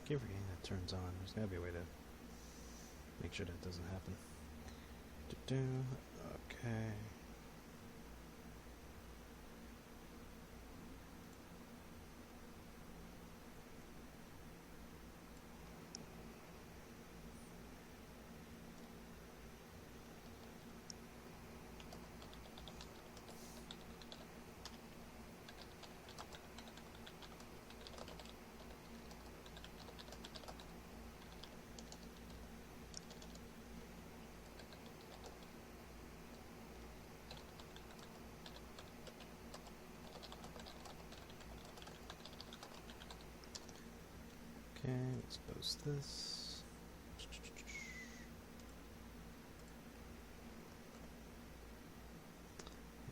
keep forgetting that turns on. There's gotta be a way to make sure that doesn't happen. Okay. Okay, let's post this.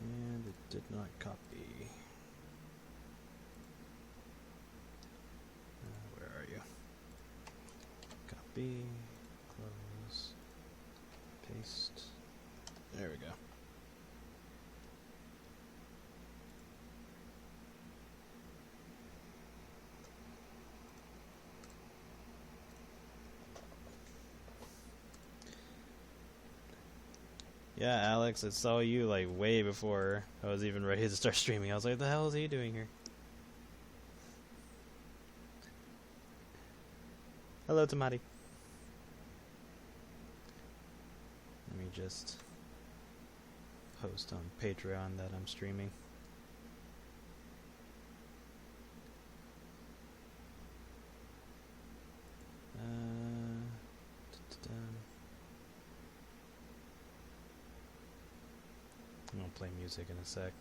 And it did not copy. Where are you? Copy, close, paste. There we go. Yeah, Alex, I saw you like way before I was even ready to start streaming. I was like, what the hell is he doing here? Hello, Tamati. Let me just post on Patreon that I'm streaming. I'm gonna play music in a sec.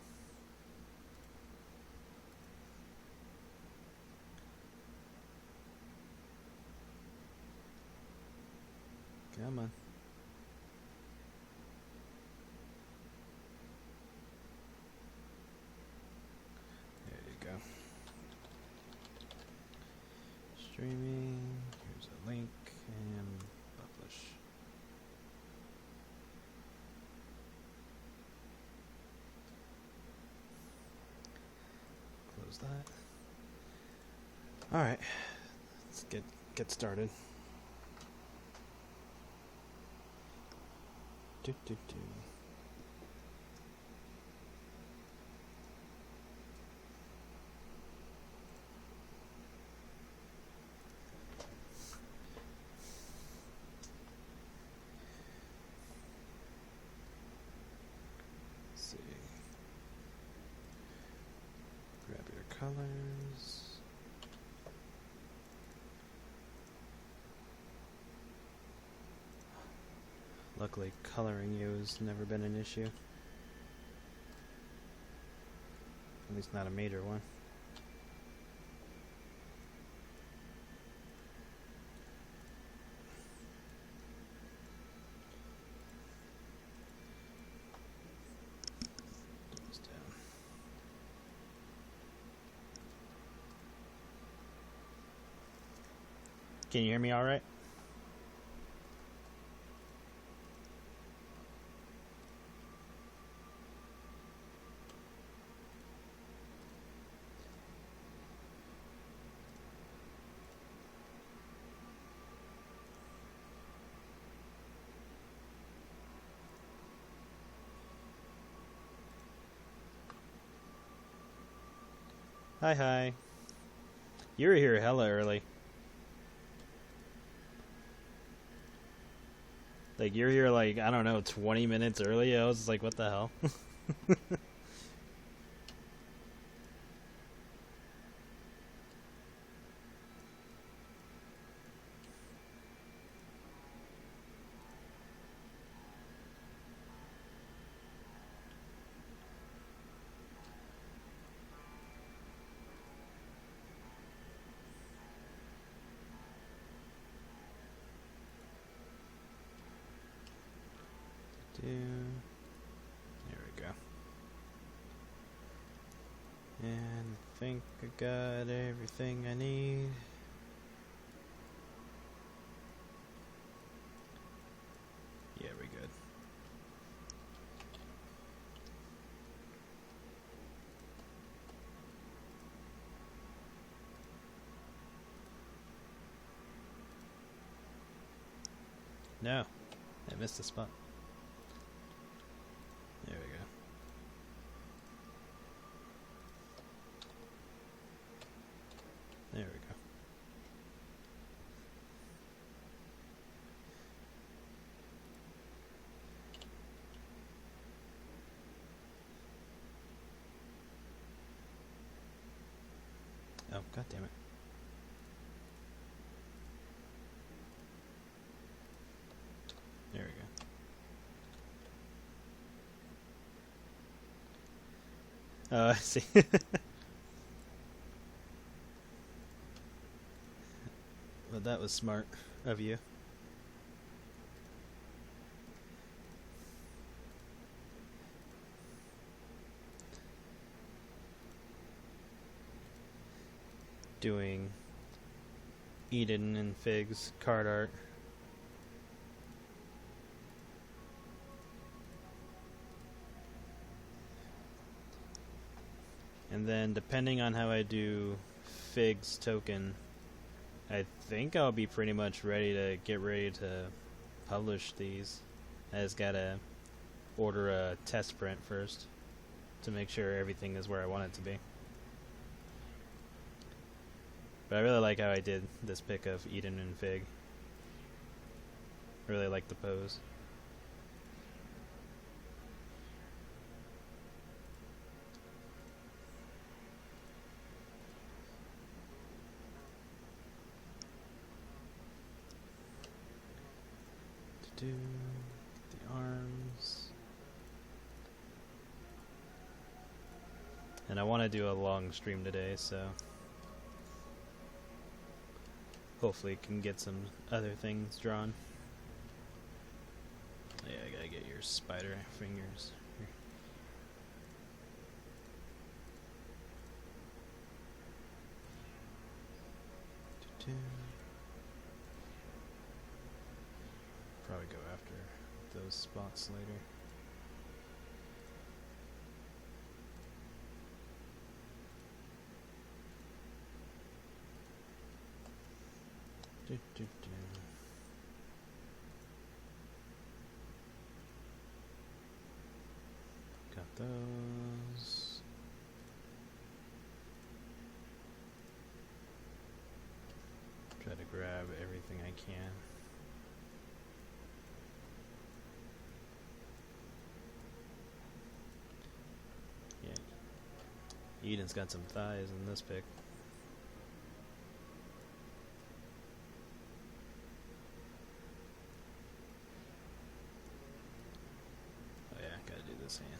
Come on. There you go. Streaming. Here's a link and publish. Close that. All right. Let's get started. Do. Let's see. Grab your colors. Luckily, coloring you has never been an issue. At least not a major one. Thumbs down. Can you hear me all right? Hi. You were here hella early. Like, you're here like, I don't know, 20 minutes early. I was like, what the hell? There we go. And I think I got everything I need. Yeah, we're good. No, I missed a spot. There we go. There we go. Oh, god damn it. There we go. Oh, I see. Well, that was smart of you. Doing Eden and Fig's card art. And then depending on how I do Fig's token, I think I'll be pretty much ready to publish these. I just gotta order a test print first to make sure everything is where I want it to be. But I really like how I did this pic of Eden and Fig. I really like the pose. Do the arms. And I want to do a long stream today, so hopefully can get some other things drawn. Yeah, I gotta get your spider fingers here. Probably go after those spots later. Got those. Try to grab everything I can. Yeah. Eden's got some thighs in this pic. Oh yeah, gotta do this hand.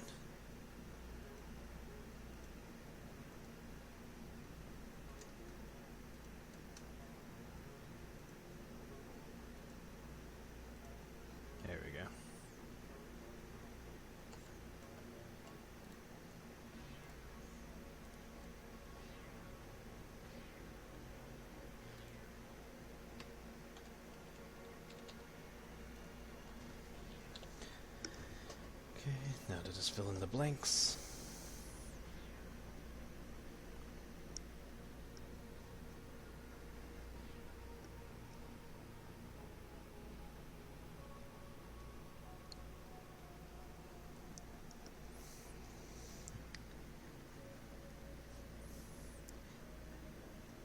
There we go. Okay, now to just fill in the blanks.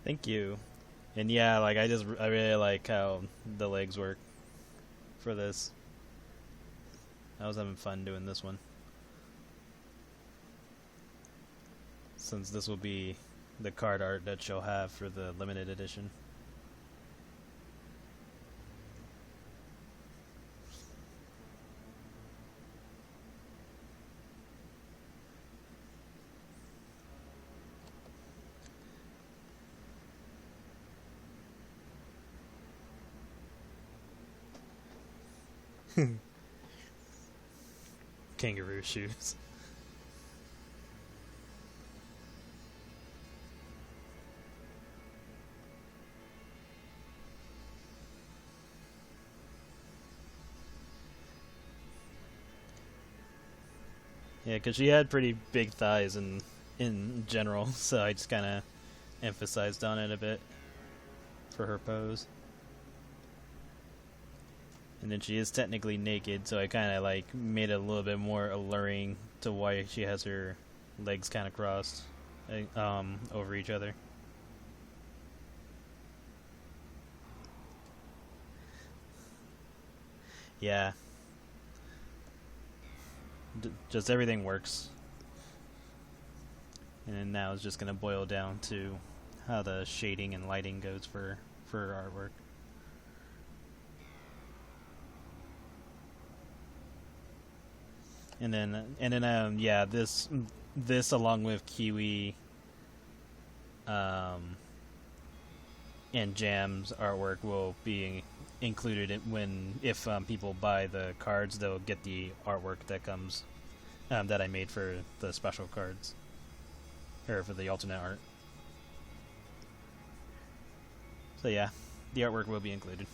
Thank you. And yeah, like I really like how the legs work for this. I was having fun doing this one. Since this will be the card art that she'll have for the limited edition. Kangaroo shoes. Yeah, because she had pretty big thighs in general, so I just kind of emphasized on it a bit for her pose. And then she is technically naked, so I kind of like made it a little bit more alluring to why she has her legs kind of crossed over each other. Yeah. Just everything works. And then now it's just going to boil down to how the shading and lighting goes for artwork. And then yeah, this along with Kiwi and Jam's artwork will be included if people buy the cards, they'll get the artwork that comes that I made for the special cards or for the alternate art. So yeah, the artwork will be included.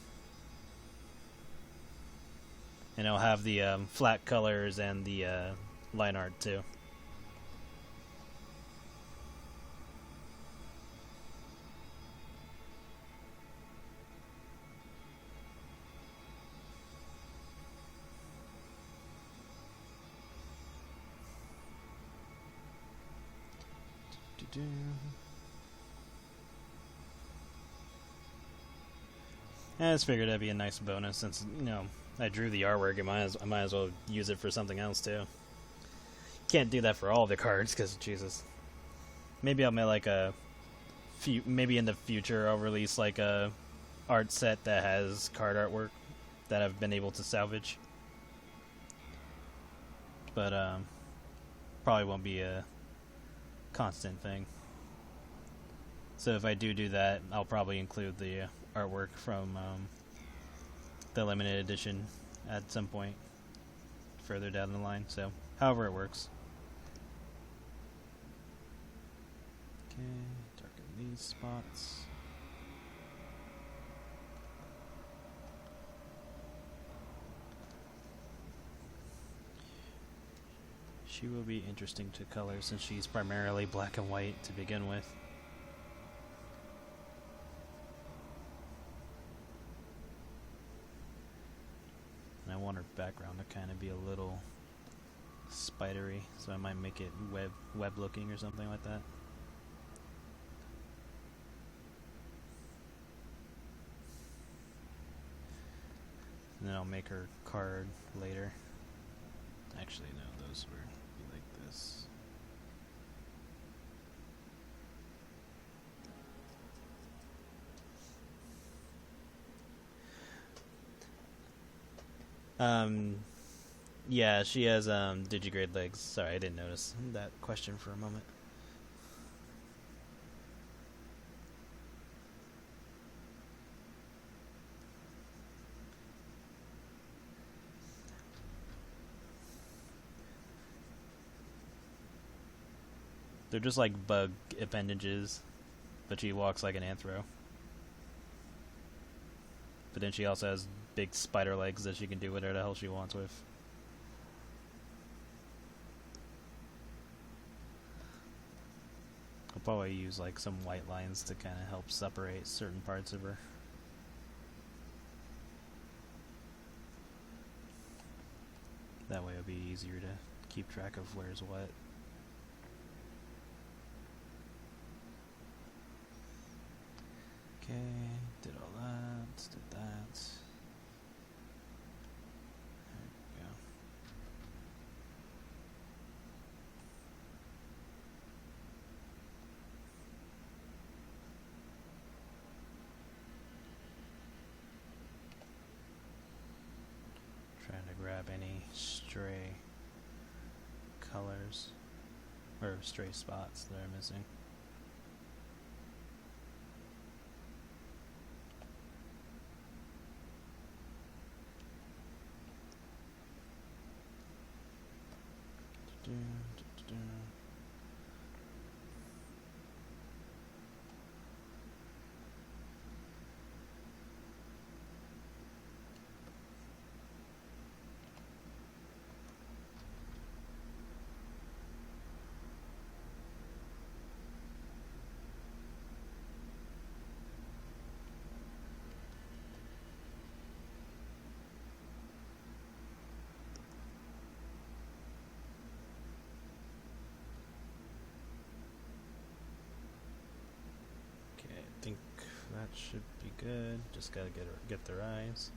And I'll have the flat colors and the line art too. I just figured that'd be a nice bonus since, I drew the artwork. I might as well use it for something else too. Can't do that for all the cards because Jesus. Maybe I'll make like maybe in the future I'll release like a art set that has card artwork that I've been able to salvage. But probably won't be a constant thing. So if I do that, I'll probably include the artwork from the limited edition at some point further down the line. So however it works. Okay, darken these spots. She will be interesting to color since she's primarily black and white to begin with. And I want her background to kind of be a little spidery, so I might make it web looking or something like that. And then I'll make her card later. Actually, no, those were be like this. Yeah, she has digigrade legs. Sorry, I didn't notice that question for a moment. They're just like bug appendages, but she walks like an anthro. But then she also has big spider legs that she can do whatever the hell she wants with. I'll probably use like some white lines to kind of help separate certain parts of her. That way it'll be easier to keep track of where's what. Okay, did all that, did that. There we go. Trying to grab any stray colors or stray spots that are missing. that should be good. Just gotta get their eyes.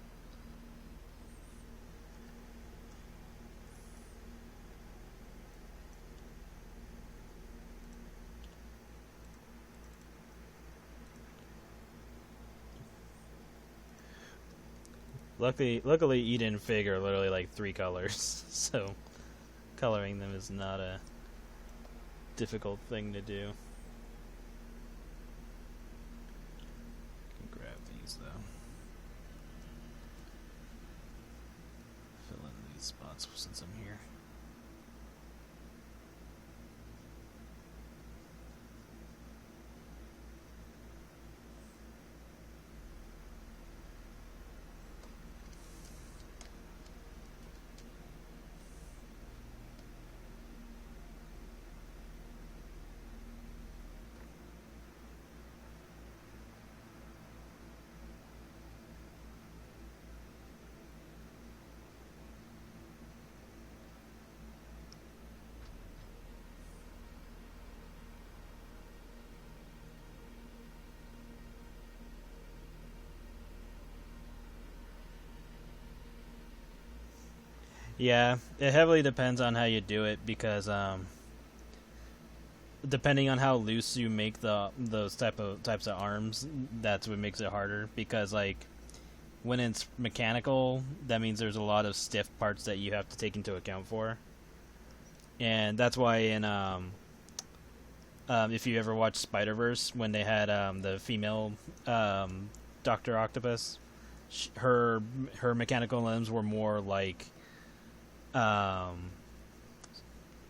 Luckily, Eden and Fig are literally like 3 colors, so coloring them is not a difficult thing to do. Can grab these though. Fill in these spots since I'm here. Yeah, it heavily depends on how you do it because depending on how loose you make those types of arms, that's what makes it harder. Because like when it's mechanical, that means there's a lot of stiff parts that you have to take into account for, and that's why in if you ever watched Spider-Verse, when they had the female Doctor Octopus, her mechanical limbs were more like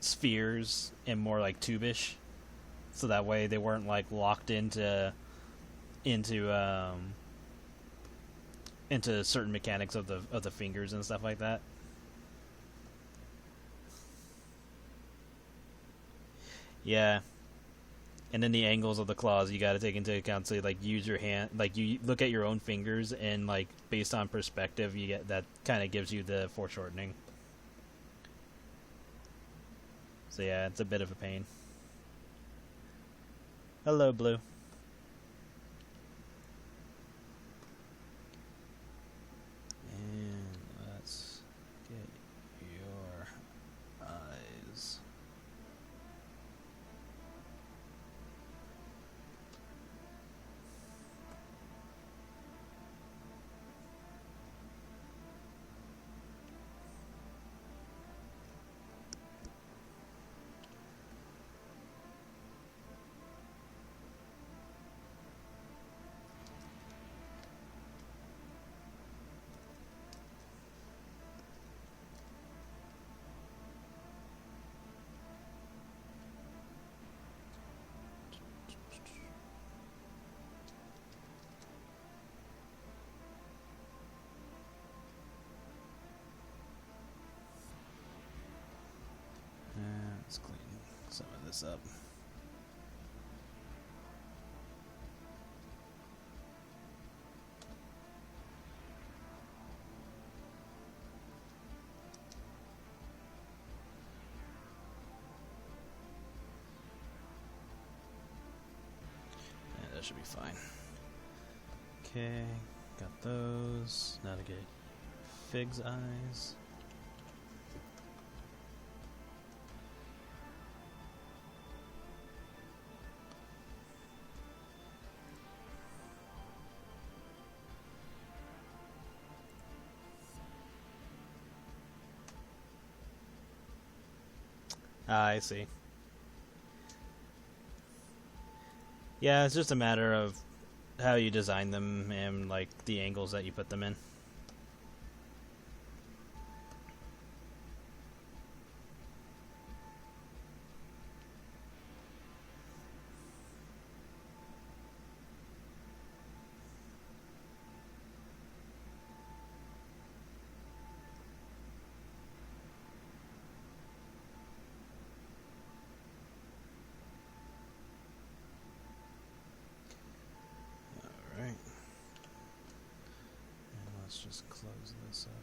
spheres and more like tube-ish, so that way they weren't like locked into certain mechanics of the fingers and stuff like that. Yeah, and then the angles of the claws you got to take into account. So like use your hand, like you look at your own fingers, and like based on perspective, you get that kind of gives you the foreshortening. So yeah, it's a bit of a pain. Hello, Blue. And let's get your eyes. Let's clean some of this up. Yeah, that should be fine. Okay, got those. Now to get Fig's eyes. I see. Yeah, it's just a matter of how you design them and like the angles that you put them in. Alright. And let's just close this up.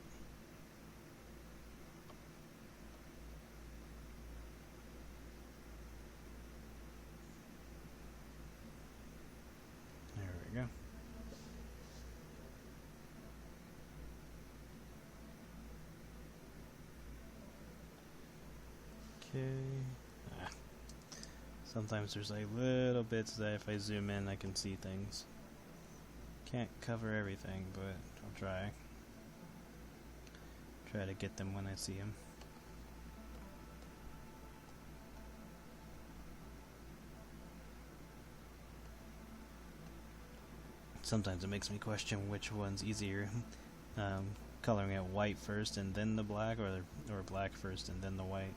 There we go. Okay. Ah. Sometimes there's like little bits that if I zoom in I can see things. Can't cover everything, but I'll try. Try to get them when I see them. Sometimes it makes me question which one's easier. Coloring it white first and then the black, or black first and then the white.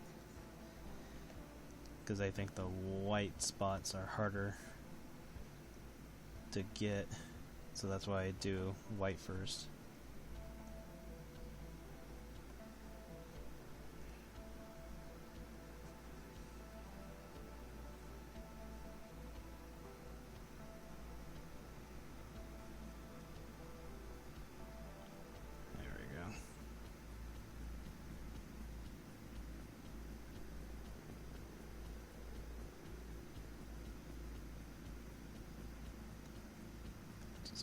Because I think the white spots are harder to get, so that's why I do white first.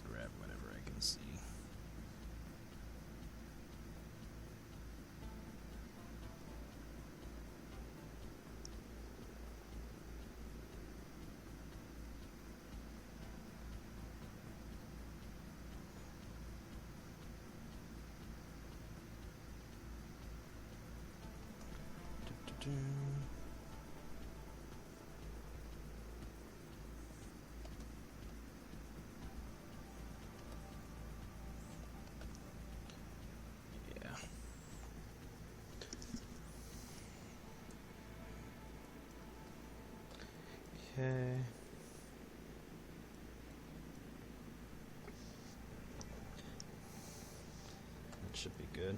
Grab whatever I can see. Okay. That should be good.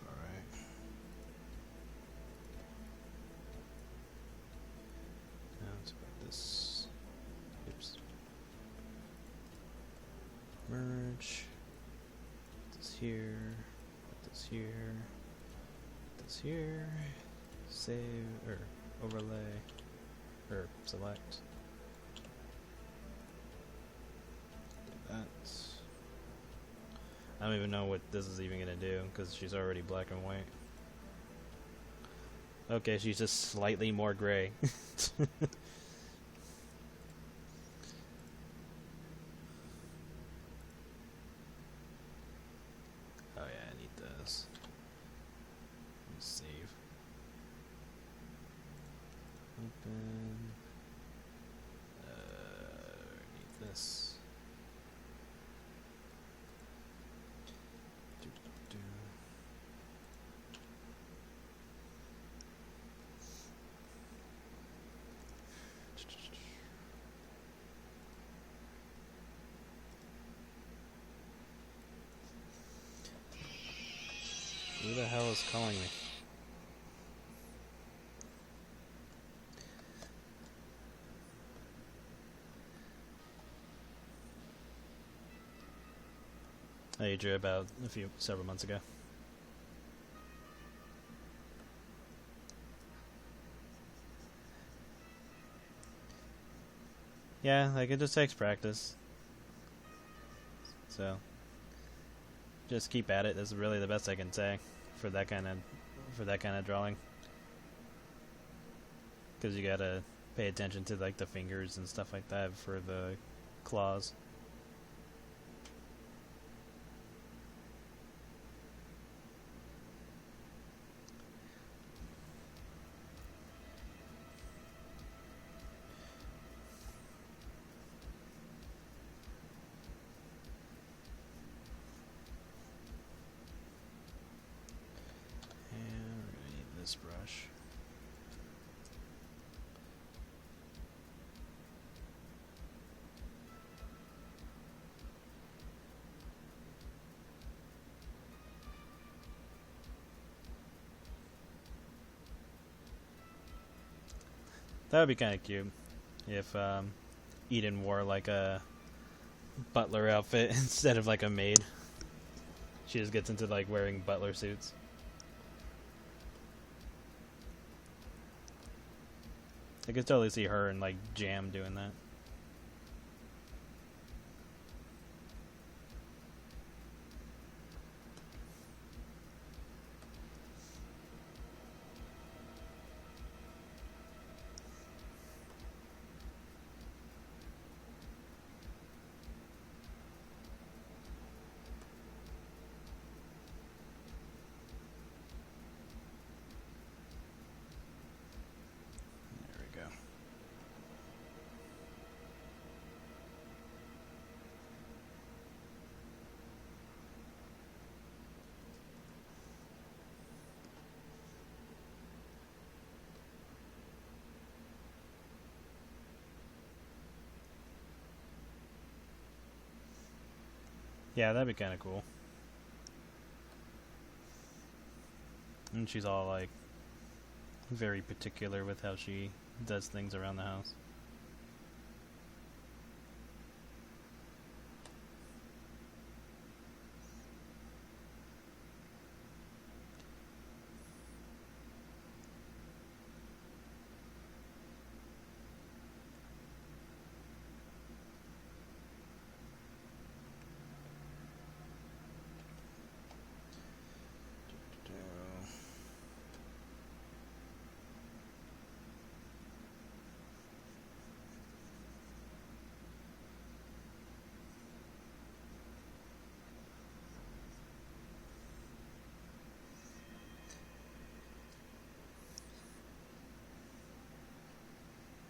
Alright. Now it's about this. Oops. Merge. Put this here. Put this here. Put this here. Save, or overlay, or select. Do that. I don't even know what this is even gonna do, because she's already black and white. Okay, she's just slightly more gray. Oh yeah, I need this. Let me save. Open. Need this. Who the hell is calling me? I drew about several months ago. Yeah, like it just takes practice. So just keep at it. That's really the best I can say for that kind of drawing. Because you gotta pay attention to like the fingers and stuff like that for the claws. This brush. That would be kind of cute if Eden wore like a butler outfit instead of like a maid. She just gets into like wearing butler suits. I could totally see her and like Jam doing that. Yeah, that'd be kind of cool. And she's all like very particular with how she does things around the house.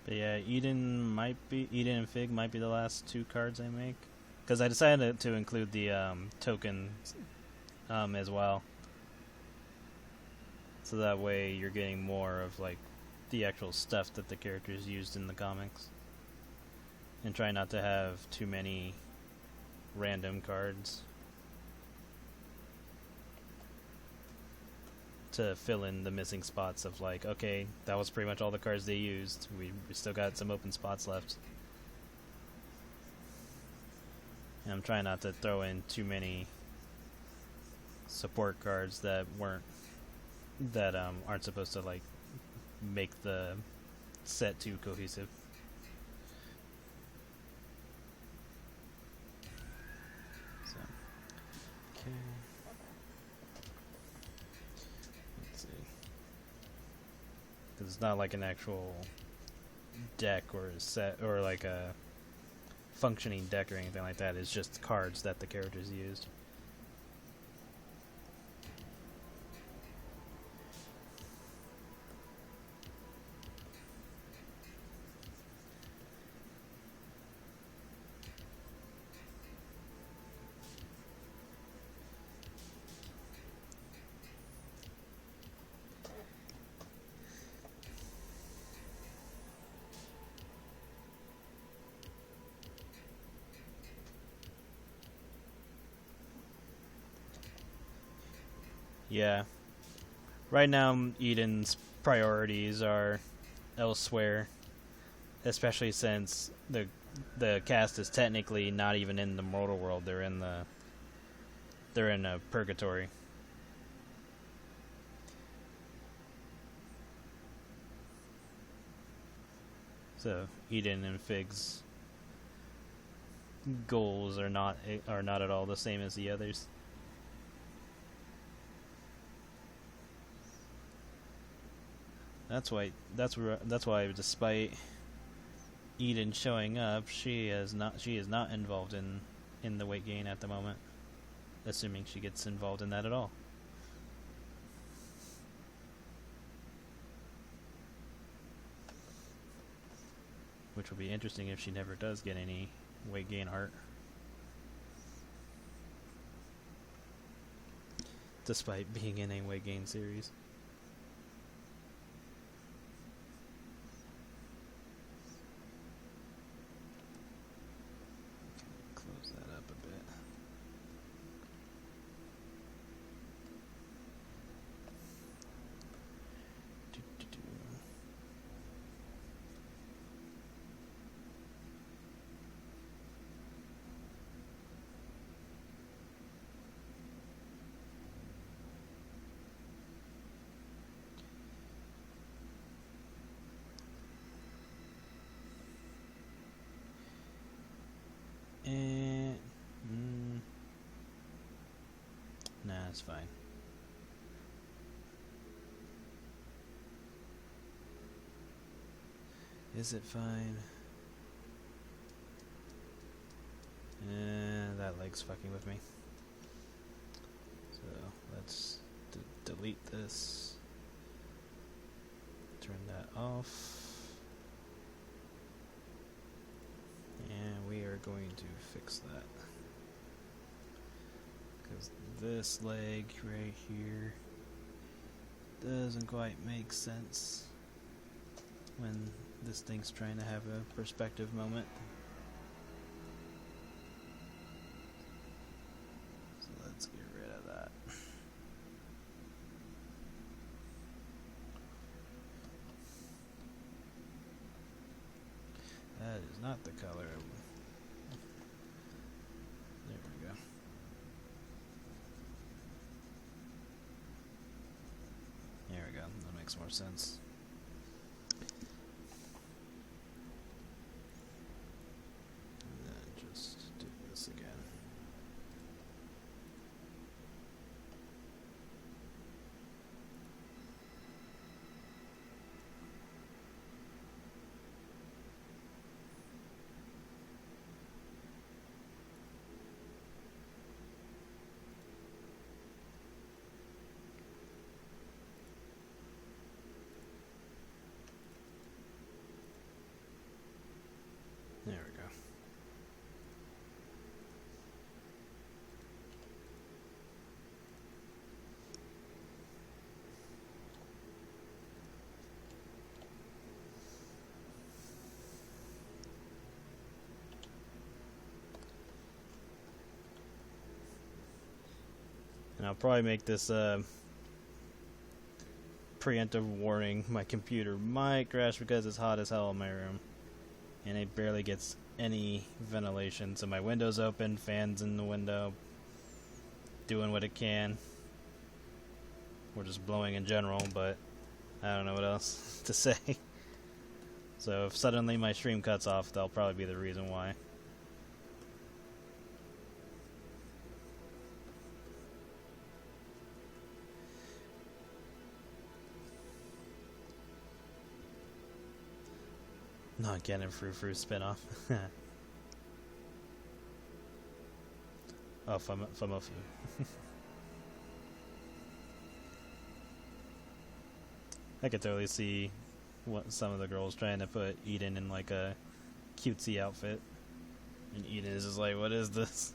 But yeah, Eden and Fig might be the last two cards I make, because I decided to include the token as well, so that way you're getting more of like the actual stuff that the characters used in the comics, and try not to have too many random cards to fill in the missing spots of like, okay, that was pretty much all the cards they used. We still got some open spots left. And I'm trying not to throw in too many support cards that aren't supposed to like make the set too cohesive. So, okay. Because it's not like an actual deck or a set or like a functioning deck or anything like that. It's just cards that the characters used. Yeah. Right now, Eden's priorities are elsewhere, especially since the cast is technically not even in the mortal world. They're in a purgatory. So Eden and Fig's goals are not at all the same as the others. That's why, despite Eden showing up, she is not involved in the weight gain at the moment, assuming she gets involved in that at all. Which will be interesting if she never does get any weight gain art. Despite being in a weight gain series. Close that up a bit. Nah, it's fine. Is it fine? That leg's fucking with me. So let's delete this. Turn that off. And we are going to fix that. Because this leg right here doesn't quite make sense when this thing's trying to have a perspective moment. That is not the color. There we go. There we go. That makes more sense. And then just do this again. There we go. And I'll probably make this preemptive warning. My computer might crash because it's hot as hell in my room. And it barely gets any ventilation. So my window's open, fans in the window, doing what it can. We're just blowing in general, but I don't know what else to say. So if suddenly my stream cuts off, that'll probably be the reason why. Not getting a Frou-Frou spinoff. Oh, from a few. I could totally see what some of the girls trying to put Eden in like a cutesy outfit, and Eden is just like, "What is this?"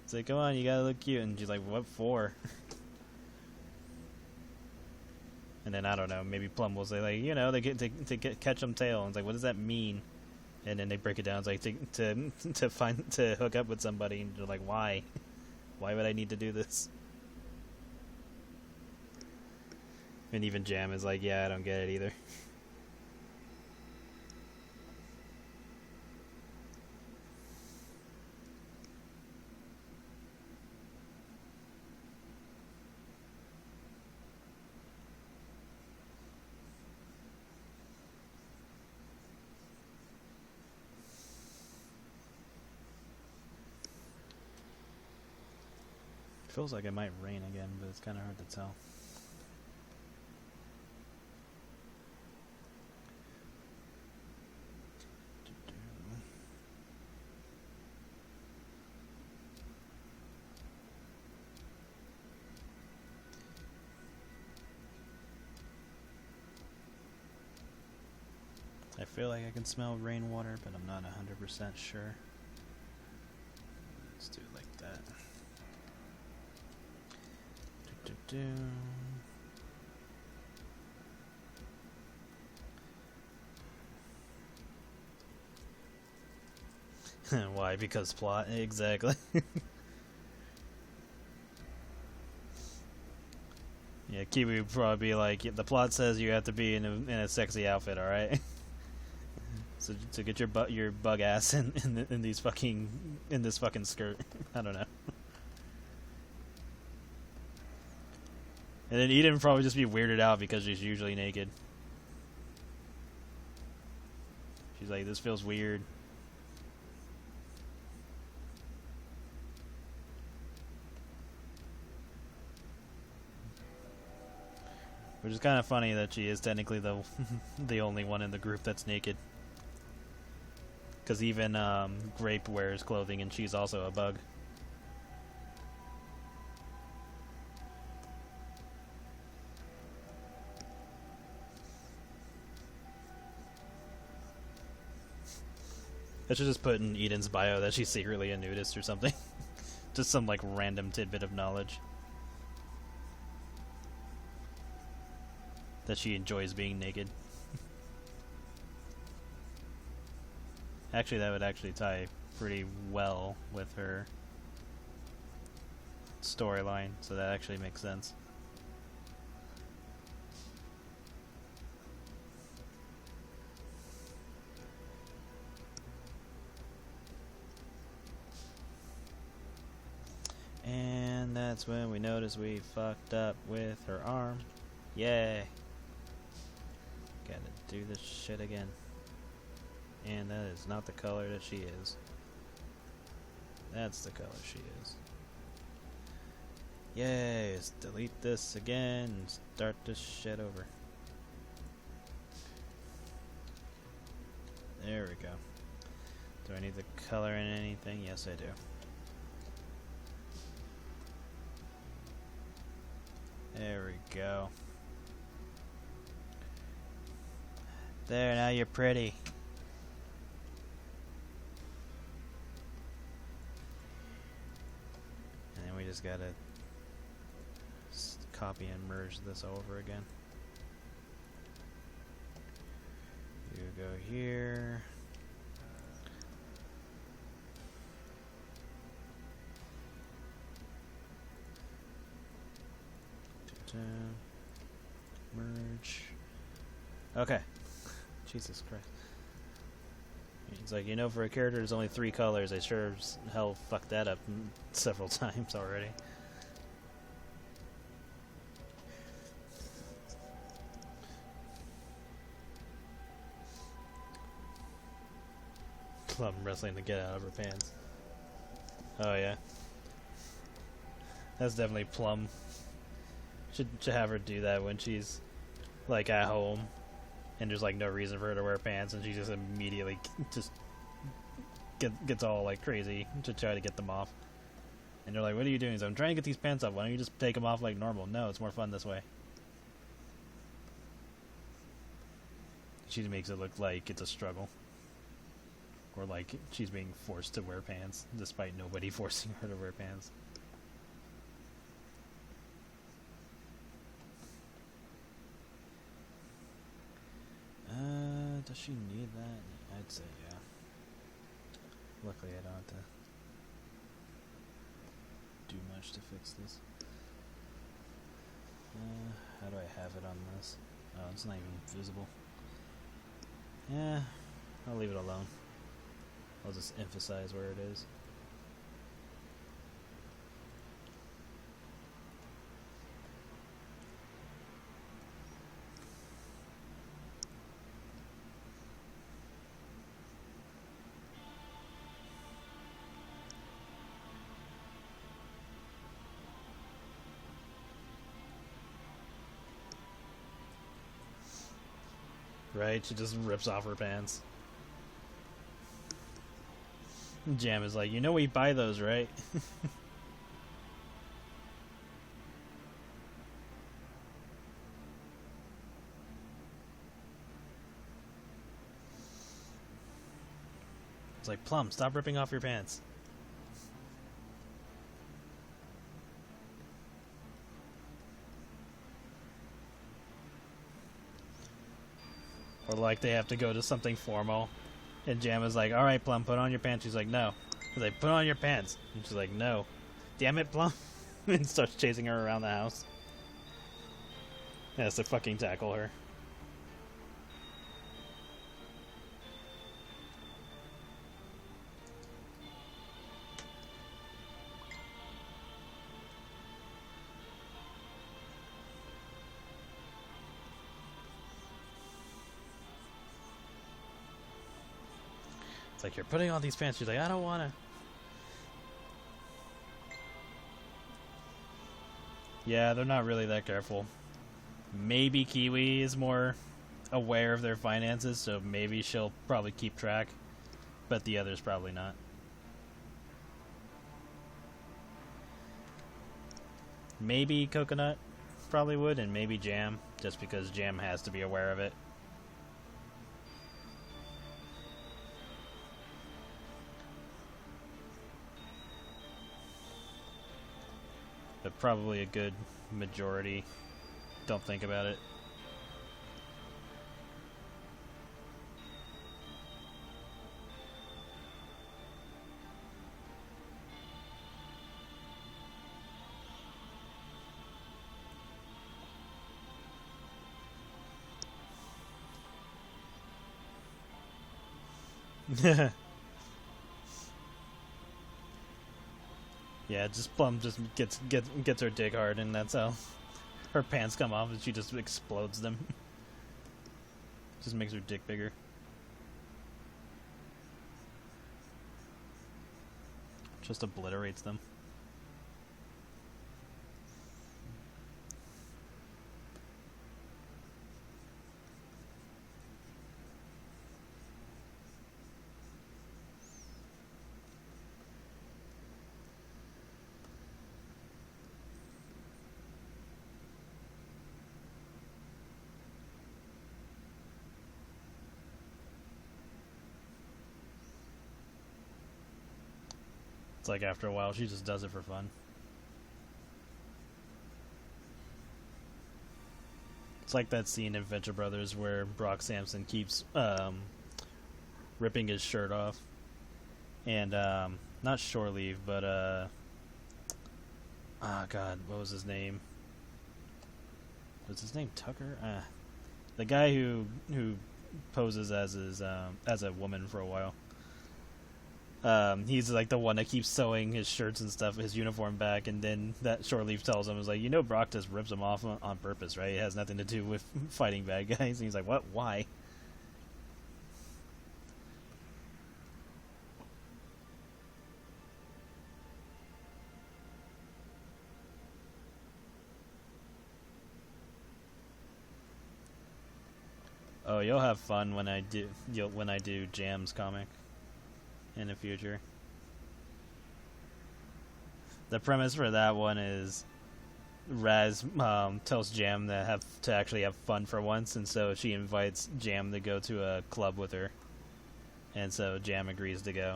It's like, "Come on, you gotta look cute," and she's like, "What for?" And then I don't know, maybe Plum will say like, you know, they get to catch them tail, and it's like, what does that mean? And then they break it down, it's like to hook up with somebody, and you're like, why? Why would I need to do this? And even Jam is like, yeah, I don't get it either. Feels like it might rain again, but it's kind of hard to tell. I feel like I can smell rainwater, but I'm not 100% sure. Let's do it like that. Why? Because plot? Exactly. Yeah, Kiwi would probably be like, the plot says you have to be in a sexy outfit, alright? So to get your bug ass in this fucking skirt. I don't know. And then Eden would probably just be weirded out because she's usually naked. She's like, this feels weird. Which is kind of funny that she is technically the only one in the group that's naked. Because even Grape wears clothing and she's also a bug. I should just put in Eden's bio that she's secretly a nudist or something. Just some like random tidbit of knowledge. That she enjoys being naked. Actually, that would actually tie pretty well with her storyline, so that actually makes sense. that's when we notice we fucked up with her arm. Yay. Gotta do this shit again. And that is not the color that she is. That's the color she is. Yay, let's delete this again and start this shit over. There we go. Do I need the color in anything? Yes, I do. There we go. There, now you're pretty. And then we just gotta copy and merge this over again. You go here. Merge. Okay. Jesus Christ. It's like, you know, for a character there's only 3 colors. I sure as hell fucked that up several times already. Plum wrestling to get out of her pants. Oh yeah. That's definitely Plum. Should have her do that when she's like at home and there's like no reason for her to wear pants and she just immediately just gets all like crazy to try to get them off. And they're like, what are you doing? He's like, I'm trying to get these pants off. Why don't you just take them off like normal? No, it's more fun this way. She makes it look like it's a struggle. Or like she's being forced to wear pants despite nobody forcing her to wear pants. Does she need that? I'd say yeah. Luckily I don't have to do much to fix this. How do I have it on this? Oh, it's not even visible. Yeah, I'll leave it alone. I'll just emphasize where it is. Right? She just rips off her pants. Jam is like, you know we buy those, right? It's like, Plum, stop ripping off your pants. Or like they have to go to something formal. And Jam is like, alright Plum, put on your pants. She's like, no. He's like, put on your pants. And she's like, no. Damn it, Plum. And starts chasing her around the house. Has to fucking tackle her. It's like, you're putting on these pants. She's like, I don't wanna. Yeah, they're not really that careful. Maybe Kiwi is more aware of their finances, so maybe she'll probably keep track. But the others probably not. Maybe Coconut probably would, and maybe Jam, just because Jam has to be aware of it. But probably a good majority don't think about it. Yeah, just Plum just gets her dick hard, and that's how her pants come off, and she just explodes them. Just makes her dick bigger. Just obliterates them. It's like after a while, she just does it for fun. It's like that scene in Venture Brothers where Brock Sampson keeps ripping his shirt off. And, not Shore Leave, but, oh god, what was his name? Was his name Tucker? The guy who poses as a woman for a while. He's like the one that keeps sewing his shirts and stuff, his uniform back, and then that Shore Leave tells him, is like, you know, Brock just rips him off on purpose, right? It has nothing to do with fighting bad guys. And he's like, what? Why? Oh, you'll have fun when I do Jam's comic in the future. The premise for that one is Raz tells Jam to actually have fun for once, and so she invites Jam to go to a club with her, and so Jam agrees to go.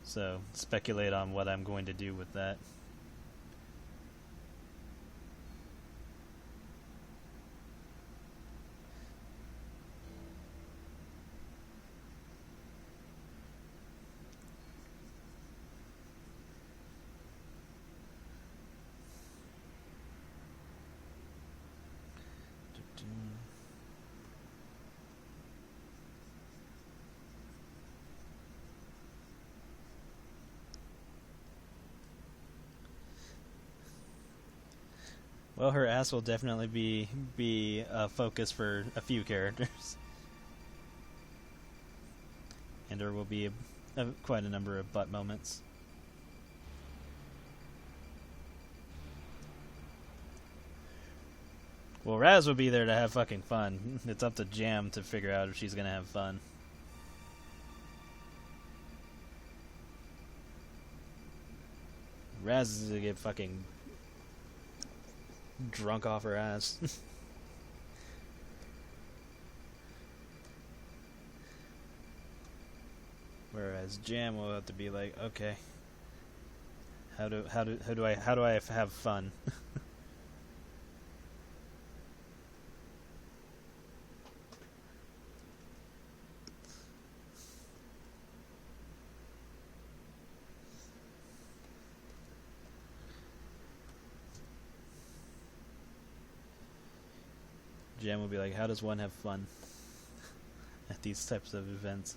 So speculate on what I'm going to do with that. Well, her ass will definitely be a focus for a few characters, and there will be quite a number of butt moments. Well, Raz will be there to have fucking fun. It's up to Jam to figure out if she's gonna have fun. Raz is gonna get fucking drunk off her ass. Whereas Jam will have to be like, okay, how do I have fun? Jam will be like, how does one have fun at these types of events?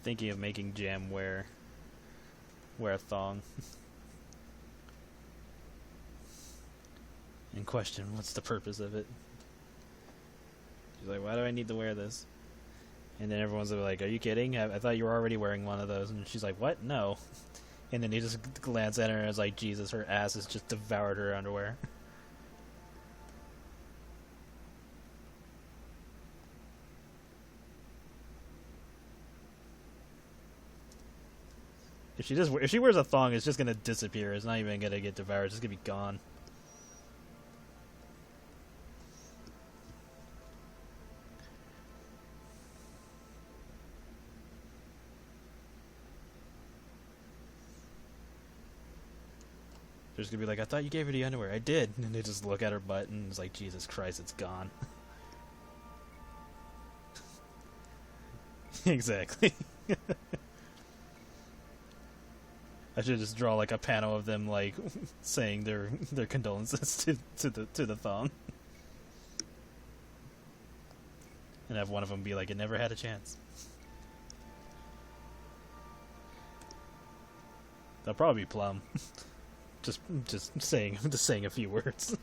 Thinking of making Jam wear a thong. And question, what's the purpose of it? She's like, why do I need to wear this? And then everyone's like, are you kidding? I thought you were already wearing one of those. And she's like, what? No. And then he just glanced at her and is like, Jesus, her ass has just devoured her underwear. If she wears a thong, it's just gonna disappear. It's not even gonna get devoured. It's just gonna be gone. They're just gonna be like, I thought you gave her the underwear. I did. And they just look at her butt and it's like, Jesus Christ, it's gone. Exactly. I should just draw like a panel of them like saying their condolences to the phone, and have one of them be like, "It never had a chance." That'll probably be Plum. just saying a few words.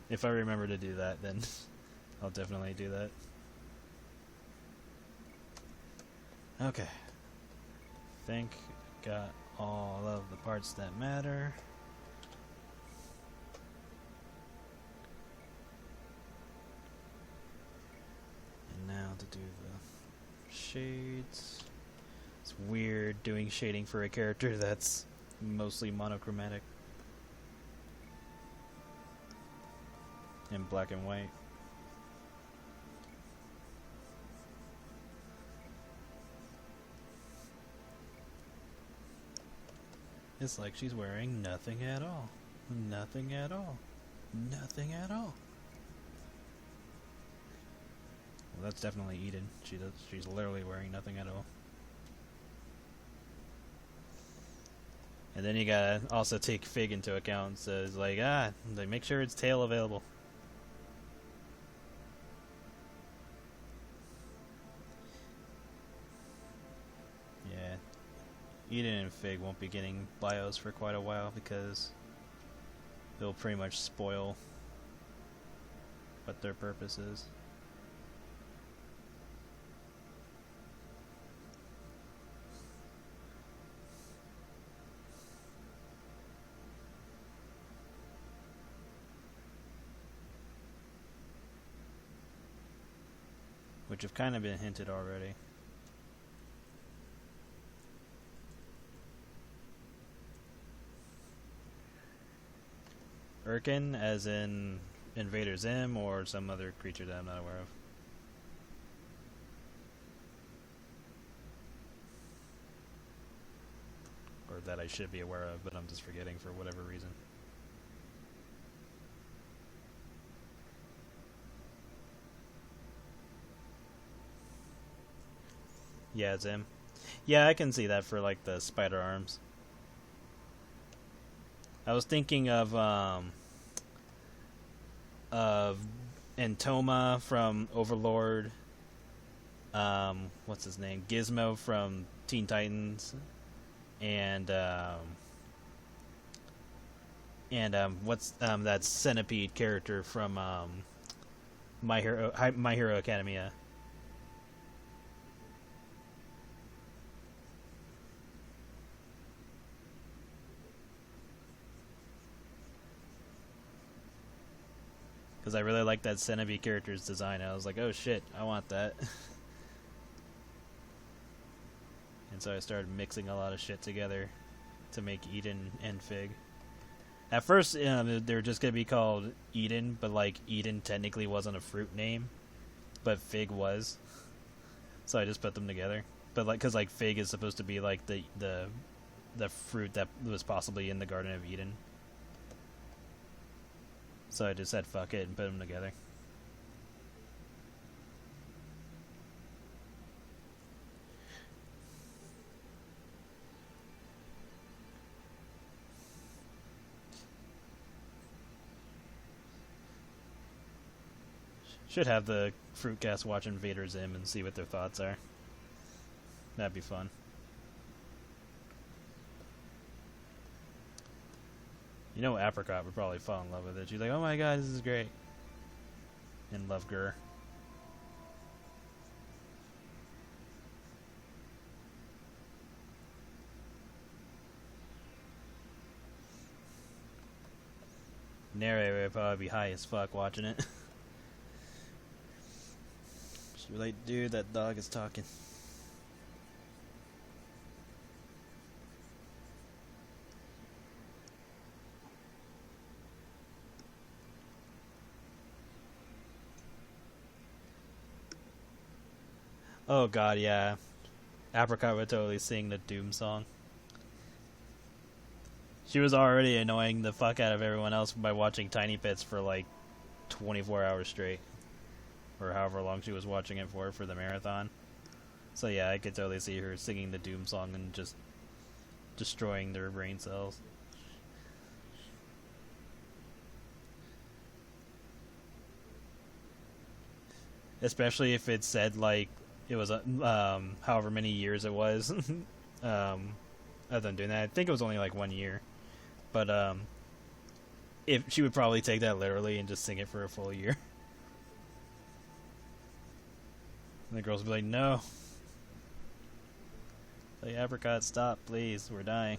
If I remember to do that, then I'll definitely do that. Okay. Think got all of the parts that matter. And now to do the shades. It's weird doing shading for a character that's mostly monochromatic. In black and white. It's like she's wearing nothing at all. Nothing at all. Nothing at all. Well, that's definitely Eden. She's literally wearing nothing at all. And then you gotta also take Fig into account. So it's like, they make sure it's tail available. Yeah. Eden and Fig won't be getting bios for quite a while because they'll pretty much spoil what their purpose is. Which have kind of been hinted already. Urkin, as in Invader Zim, or some other creature that I'm not aware of. Or that I should be aware of, but I'm just forgetting for whatever reason. Yeah, Zim. Yeah, I can see that for like the spider arms. I was thinking of Entoma from Overlord. What's his name? Gizmo from Teen Titans, and what's that Centipede character from My Hero Academia. Because I really like that Centipede character's design. I was like, oh shit, I want that. And so I started mixing a lot of shit together to make Eden and Fig. At first, they were just going to be called Eden, but like Eden technically wasn't a fruit name, but Fig was. So I just put them together. But like, because like Fig is supposed to be like the fruit that was possibly in the Garden of Eden. So I just said fuck it and put them together. Should have the Fruitcast watch Invader Zim and see what their thoughts are. That'd be fun. You know, Apricot would probably fall in love with it. She's like, oh my god, this is great. And love Gur. Narrator would probably be high as fuck watching it. She'd be like, dude, that dog is talking. Oh god, yeah. Apricot would totally sing the Doom song. She was already annoying the fuck out of everyone else by watching Tiny Pits for like 24 hours straight. or however long she was watching it for the marathon. So yeah, I could totally see her singing the Doom song and just destroying their brain cells. Especially if it said like it was however many years it was. Other than doing that, I think it was only like 1 year. But if she would probably take that literally and just sing it for a full year. And the girls would be like, "No, like apricot, stop, please, we're dying."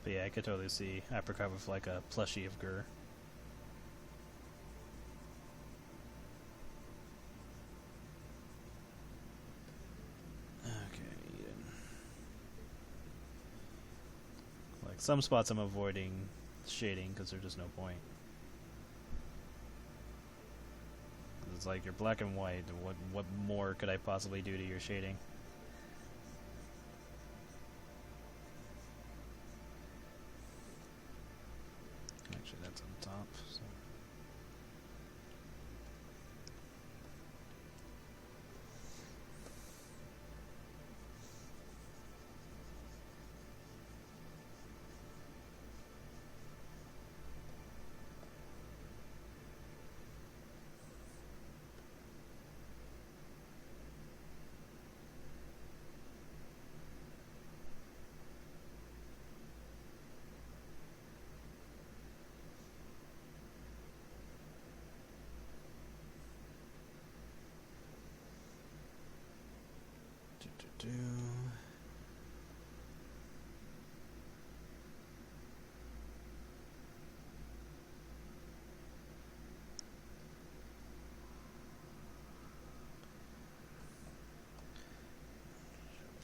But yeah, I could totally see apricot with like a plushie of Gur. Like some spots I'm avoiding shading because there's just no point. It's like you're black and white. What more could I possibly do to your shading? Actually, that's on top. So.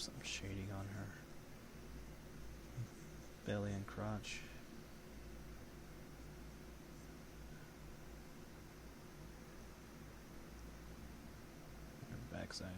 Some shading on her belly and crotch. Her backside.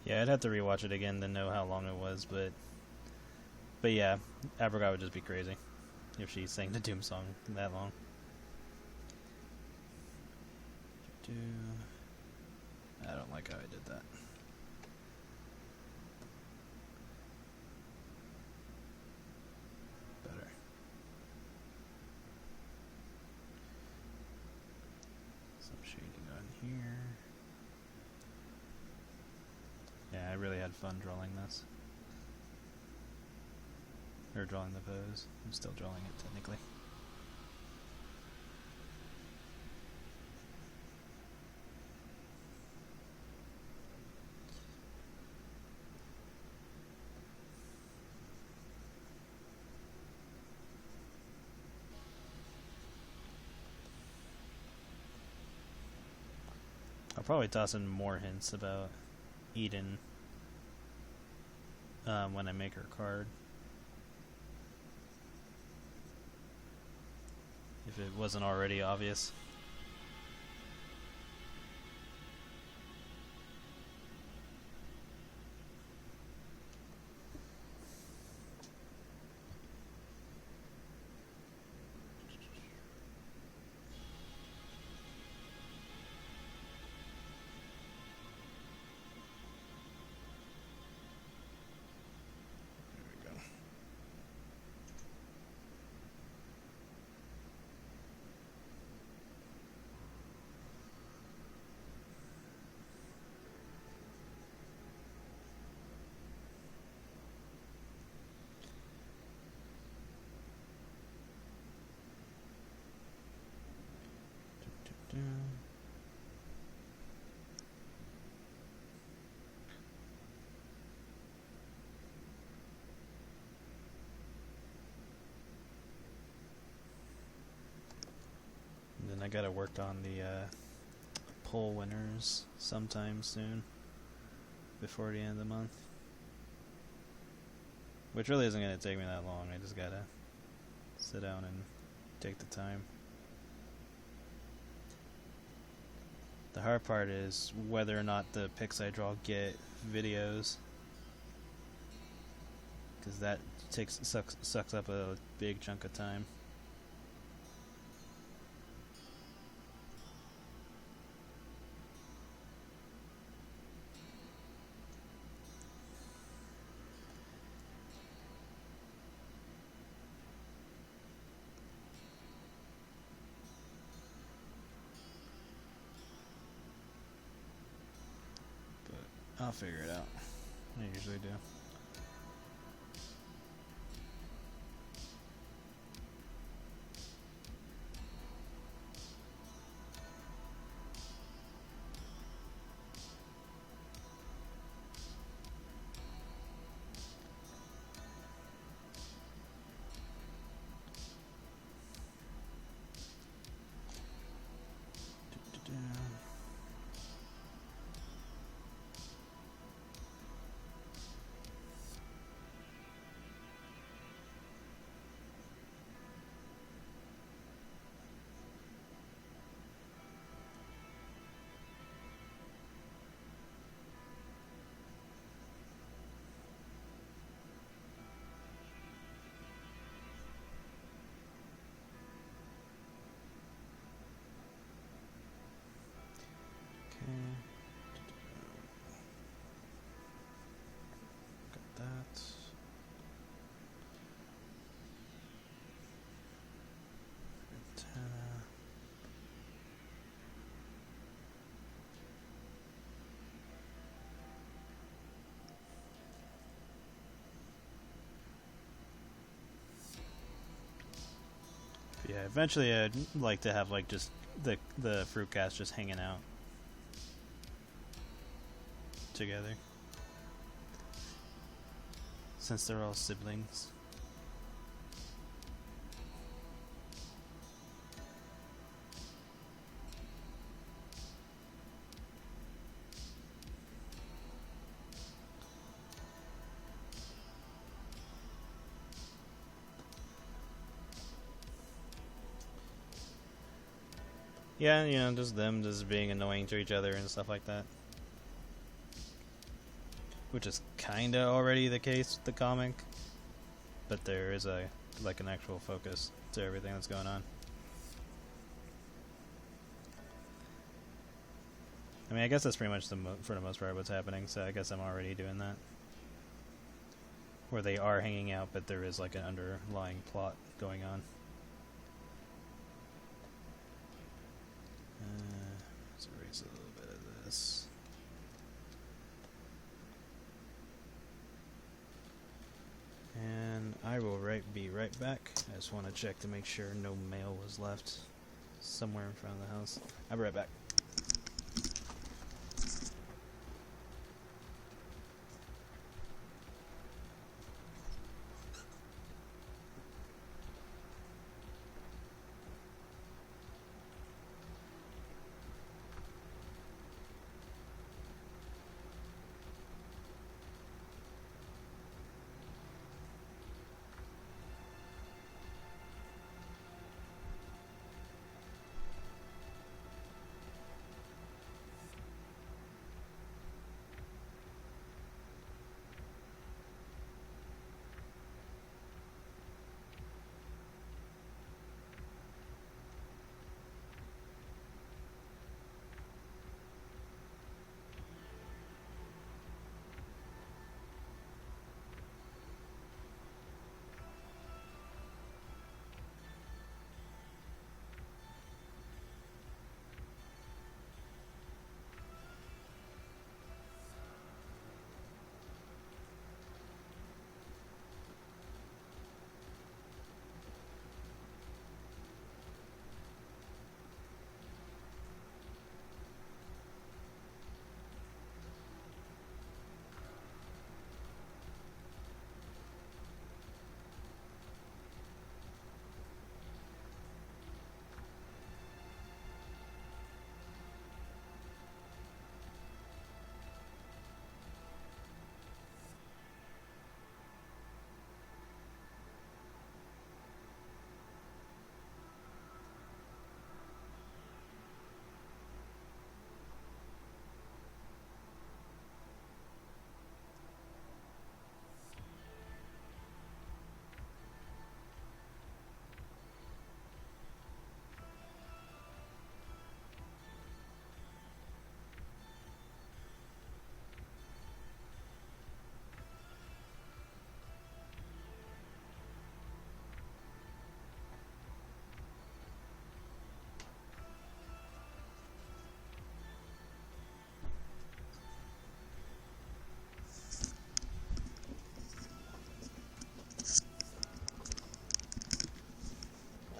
Yeah, I'd have to rewatch it again to know how long it was, but yeah, apricot would just be crazy if she sang the Doom song that long. I don't like how I did that. Better. Some shading on here. Yeah, I really had fun drawing this. Or drawing the pose. I'm still drawing it technically. I'll probably toss in more hints about Eden when I make her card. If it wasn't already obvious. I gotta work on the poll winners sometime soon, before the end of the month. Which really isn't gonna take me that long. I just gotta sit down and take the time. The hard part is whether or not the pics I draw get videos, because that sucks up a big chunk of time. I'll figure it out. I usually do. Got that. Yeah, eventually I'd like to have like just the fruit cast just hanging out together, since they're all siblings. Yeah, you know, just them just being annoying to each other and stuff like that. Which is kinda already the case with the comic, but there is an actual focus to everything that's going on. I mean, I guess that's pretty much for the most part what's happening, so I guess I'm already doing that. Where they are hanging out, but there is like an underlying plot going on. Let's erase a little bit of this. And I will be right back. I just want to check to make sure no mail was left somewhere in front of the house. I'll be right back.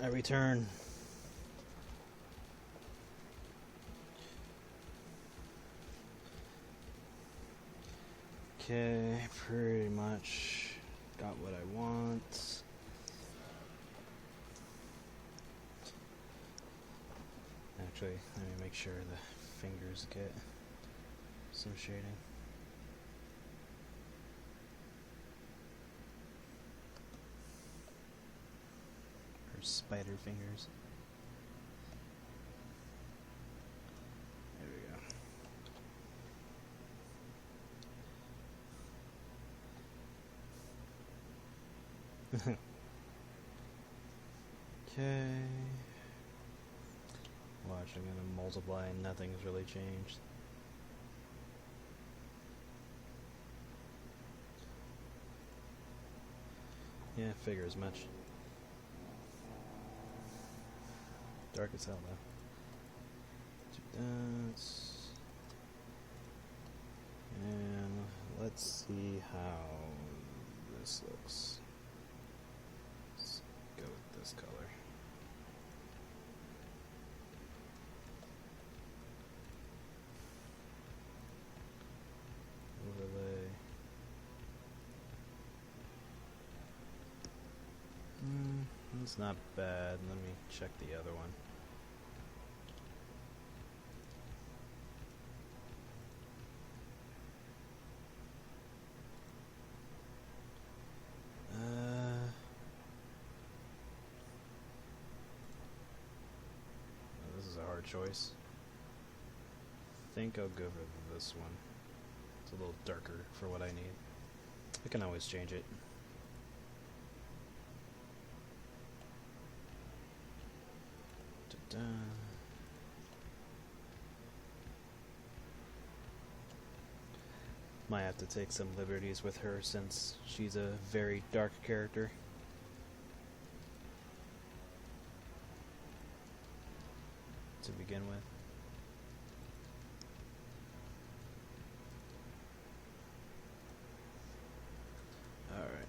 I return. Okay, pretty much got what I want. Actually, let me make sure the fingers get some shading. Or spider fingers. Okay. Watch, I'm gonna multiply and nothing's really changed. Yeah, figure as much. Dark as hell though. That's... And let's see how this looks. Let's go with this color. Overlay. It's not bad. Let me check the other one. This is a hard choice. I think I'll go for this one. It's a little darker for what I need. I can always change it. Da-da. Might have to take some liberties with her since she's a very dark character. To begin with. Alright.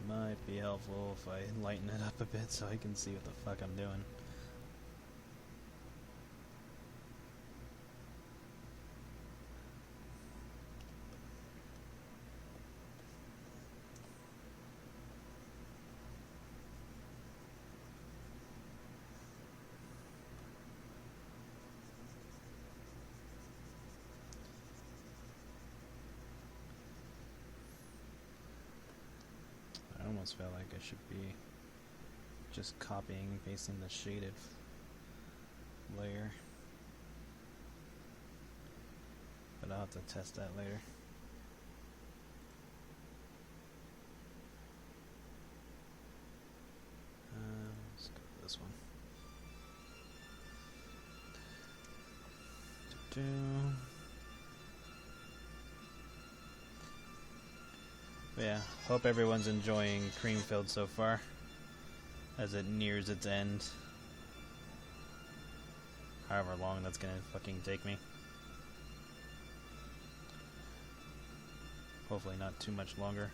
Might be helpful if I lighten it up a bit so I can see what the fuck I'm doing. I almost felt like I should be just copying and pasting the shaded layer, but I'll have to test that later. Let's go with this one. But yeah, hope everyone's enjoying Creamfield so far, as it nears its end. However long that's gonna fucking take me. Hopefully not too much longer.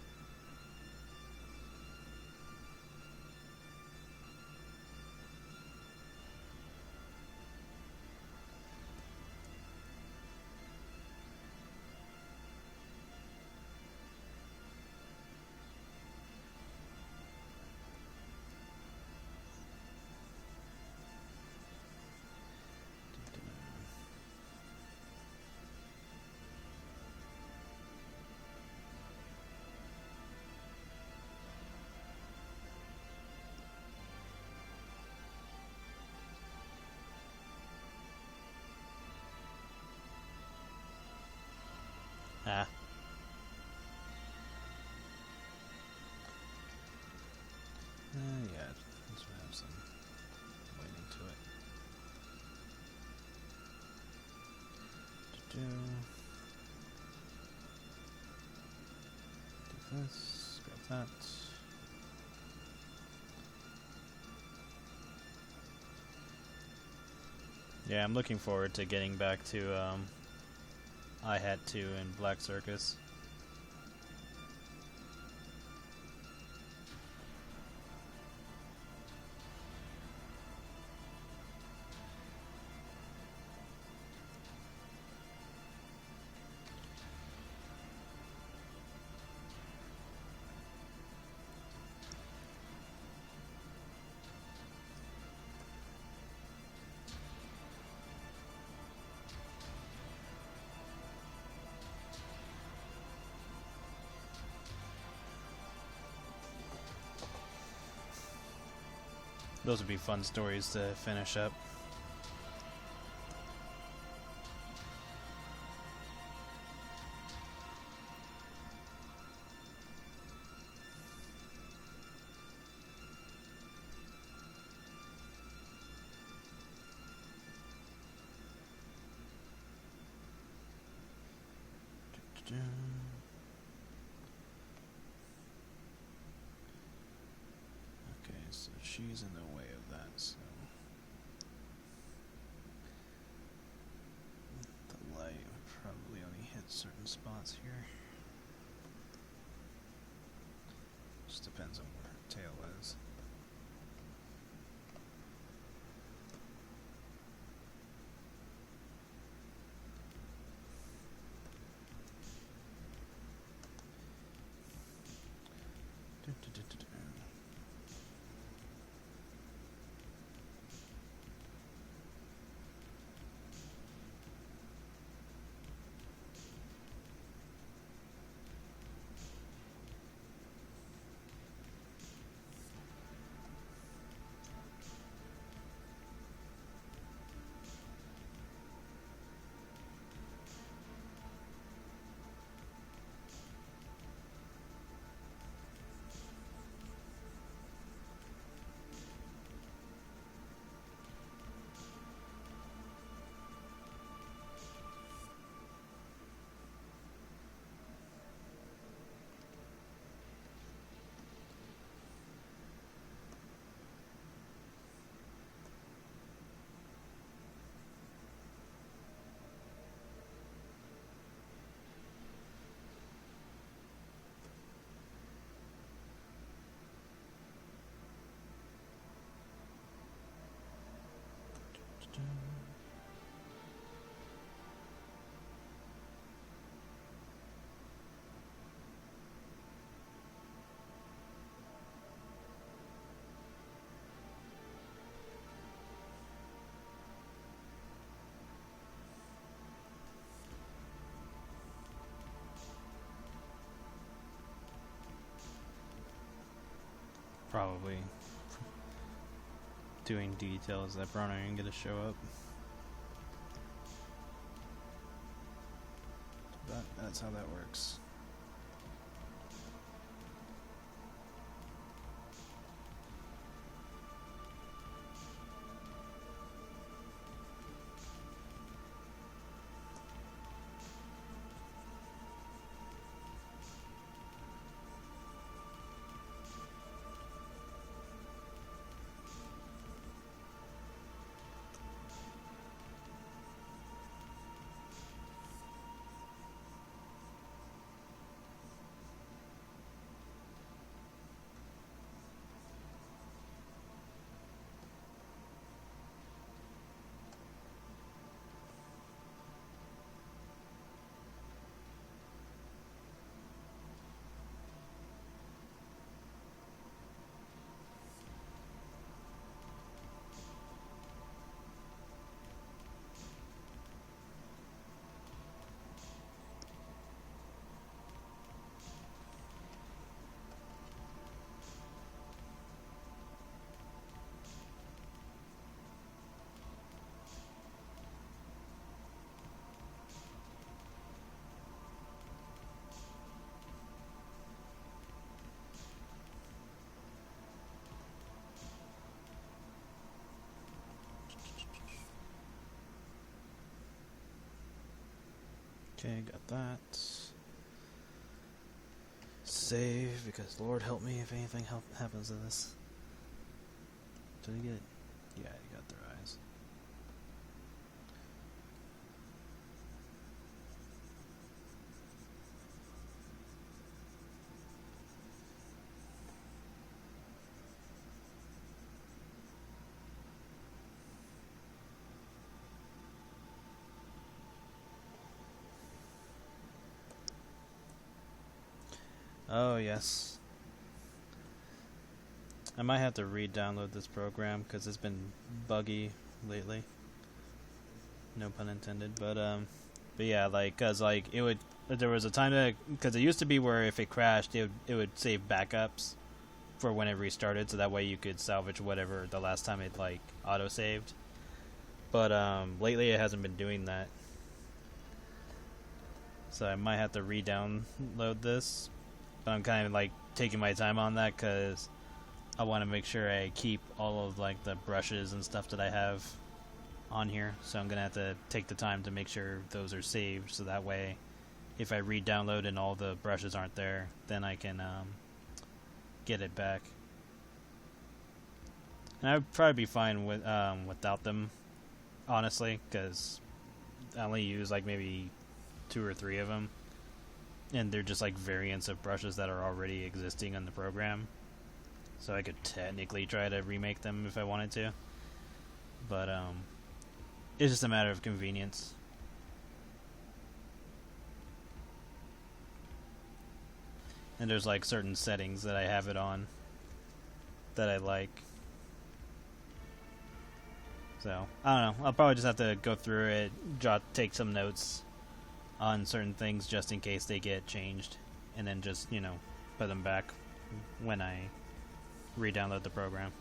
Ah. Yeah, let's have some waiting to it. Do this, grab that. Yeah, I'm looking forward to getting back to I Had 2 in Black Circus. Those would be fun stories to finish up. Okay, so she's in the way of that, so the light would probably only hit certain spots here. Just depends on where her tail is. Probably doing details that probably ain't gonna show up. But that's how that works. Okay, got that. Save, because Lord help me if anything happens to this. Did he get... Yeah, he got their eyes. Oh, yes. I might have to re-download this program because it's been buggy lately. No pun intended, but yeah, like, cause like it would, there was a time that, cause it used to be where if it crashed, it would save backups for when it restarted, so that way you could salvage whatever the last time it like auto saved. But lately it hasn't been doing that, so I might have to re-download this. But I'm kind of like taking my time on that because I want to make sure I keep all of like the brushes and stuff that I have on here, so I'm gonna have to take the time to make sure those are saved, so that way if I re-download and all the brushes aren't there, then I can get it back. And I'd probably be fine with without them, honestly, because I only use like maybe 2 or 3 of them, and they're just like variants of brushes that are already existing in the program. So I could technically try to remake them if I wanted to. But it's just a matter of convenience. And there's like certain settings that I have it on that I like. So, I don't know. I'll probably just have to go through it, take some notes on certain things just in case they get changed. And then just, you know, put them back when I re-download the program.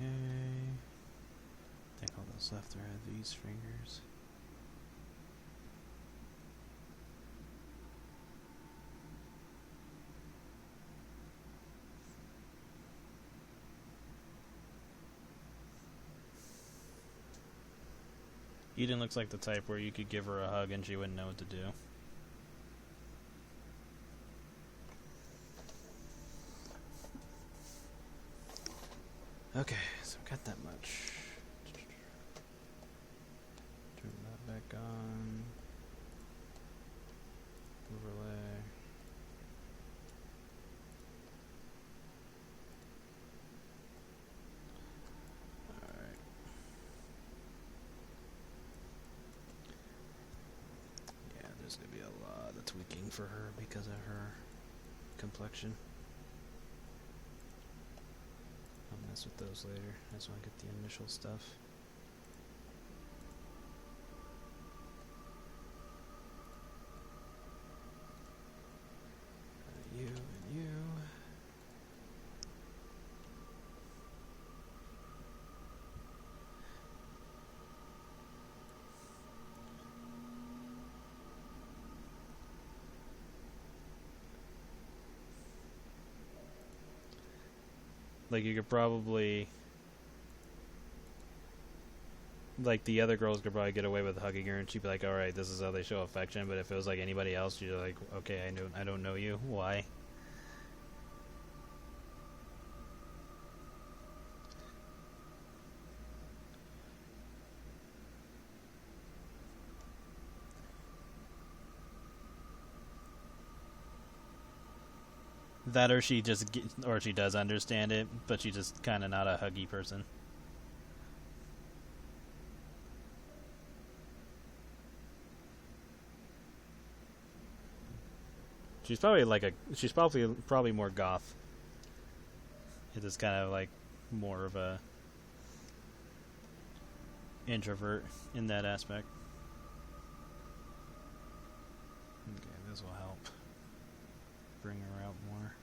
Okay. I think all that's left are these fingers. Eden looks like the type where you could give her a hug and she wouldn't know what to do. Okay, so I've got that much. Turn that back on. Overlay. Alright. Yeah, there's gonna be a lot of tweaking for her because of her complexion. I'll mess with those later. I just want to get the initial stuff. You and you. Like, you could probably... Like, the other girls could probably get away with hugging her, and she'd be like, alright, this is how they show affection, but if it was like anybody else, you're like, okay, I don't know you, why? That or she just or she does understand it, but she's just kind of not a huggy person. She's probably like a. She's probably more goth. It is kind of like more of a introvert in that aspect. Okay, this will help bring her out more.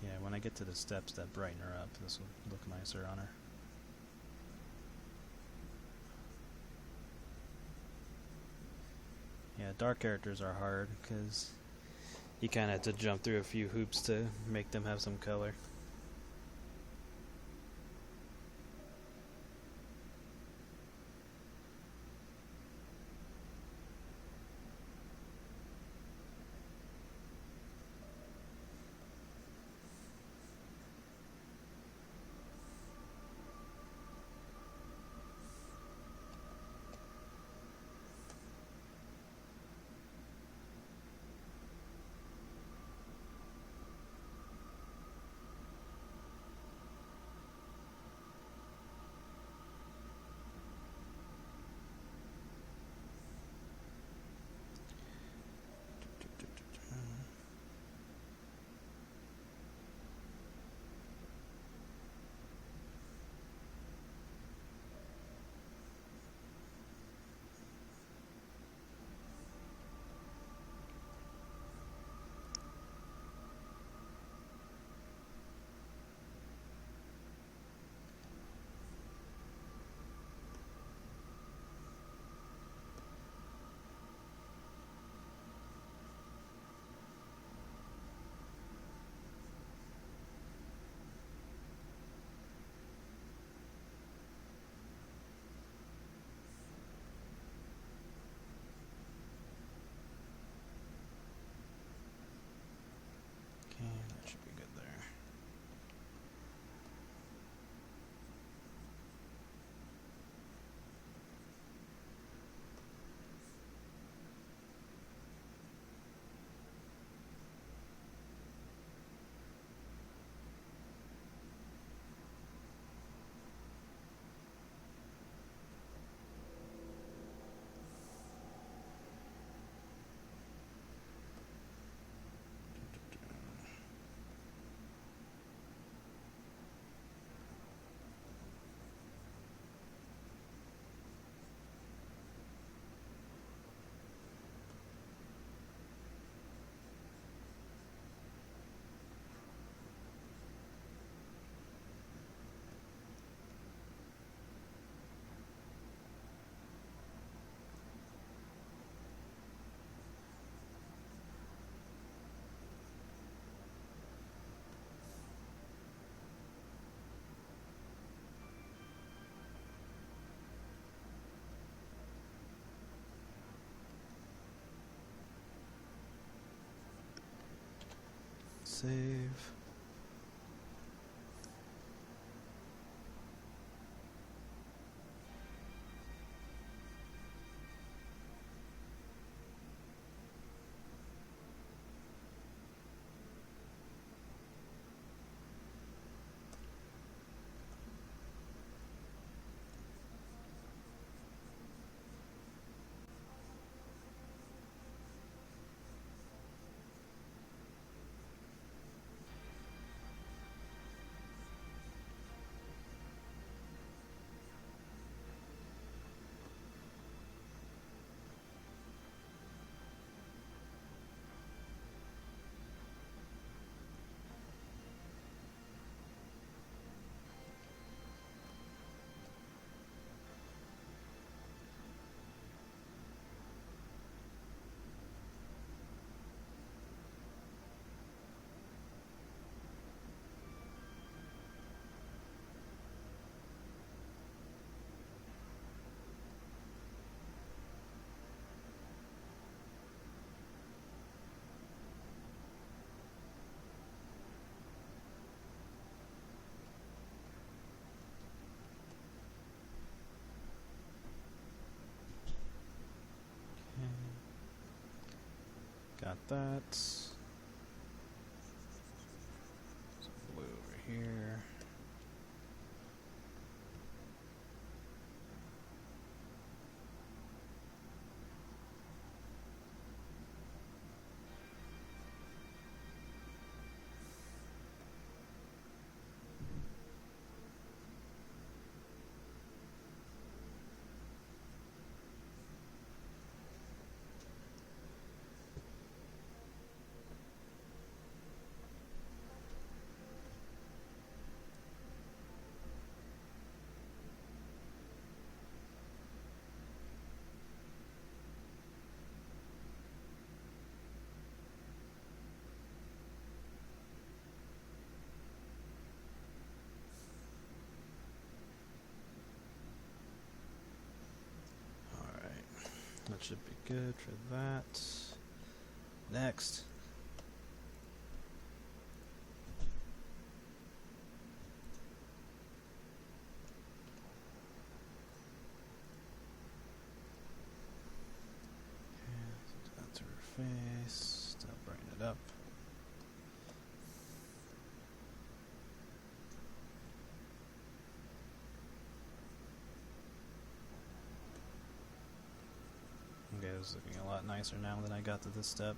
Yeah, when I get to the steps that brighten her up, this will look nicer on her. Yeah, dark characters are hard because you kind of have to jump through a few hoops to make them have some color. Okay, that should be good there. Save. Got that. here. That should be good for that. Next. Okay, that's her face. Still bring it up. Okay, this is looking a lot nicer now that I got to this step.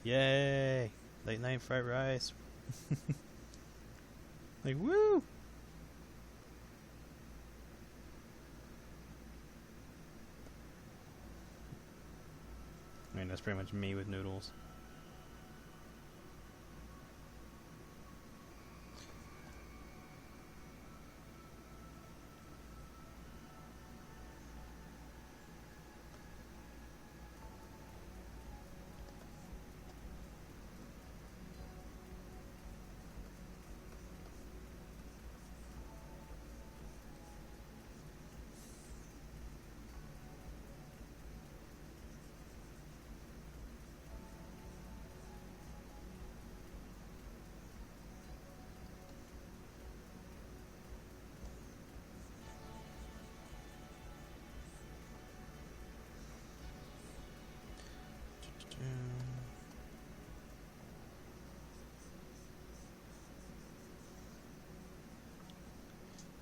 Yay! Late night fried rice. Like, woo! I mean, that's pretty much me with noodles.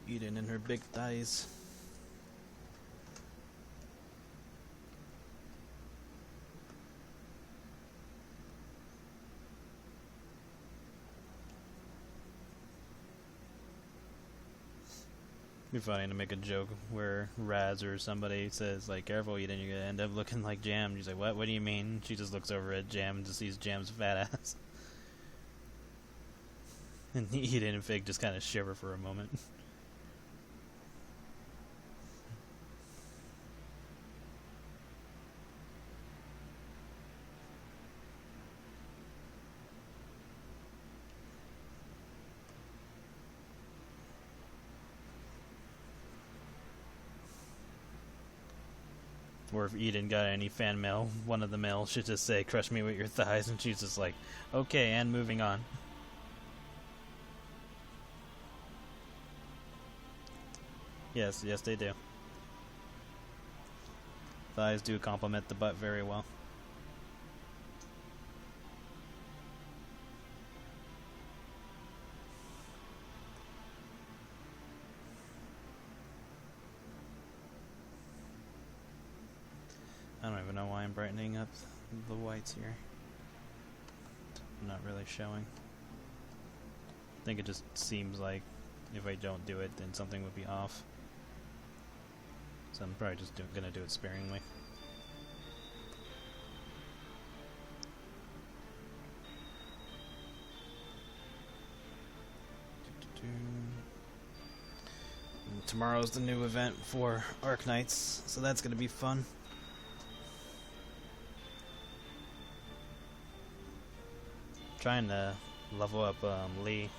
Eden and her big thighs. It'd be funny to make a joke where Raz or somebody says, like, careful Eden, you're gonna end up looking like Jam. She's like, what do you mean? She just looks over at Jam and just sees Jam's fat ass. And Eden and Fig just kind of shiver for a moment. Or if Eden got any fan mail, one of the mail should just say, crush me with your thighs, and she's just like, okay, and moving on. Yes, they do. Thighs do complement the butt very well. I don't even know why I'm brightening up the whites here. Not really showing. I think it just seems like if I don't do it, then something would be off. So I'm probably just gonna do it sparingly. And tomorrow's the new event for Arknights, so that's gonna be fun. Trying to level up Lee.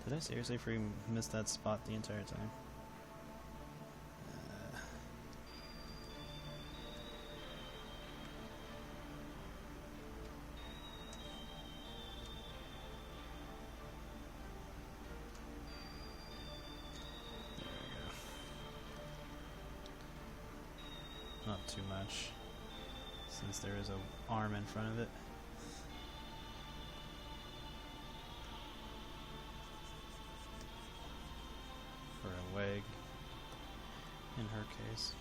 Did I seriously miss that spot the entire time? There we go. Not too much, since there is an arm in front of it. Wig in her case.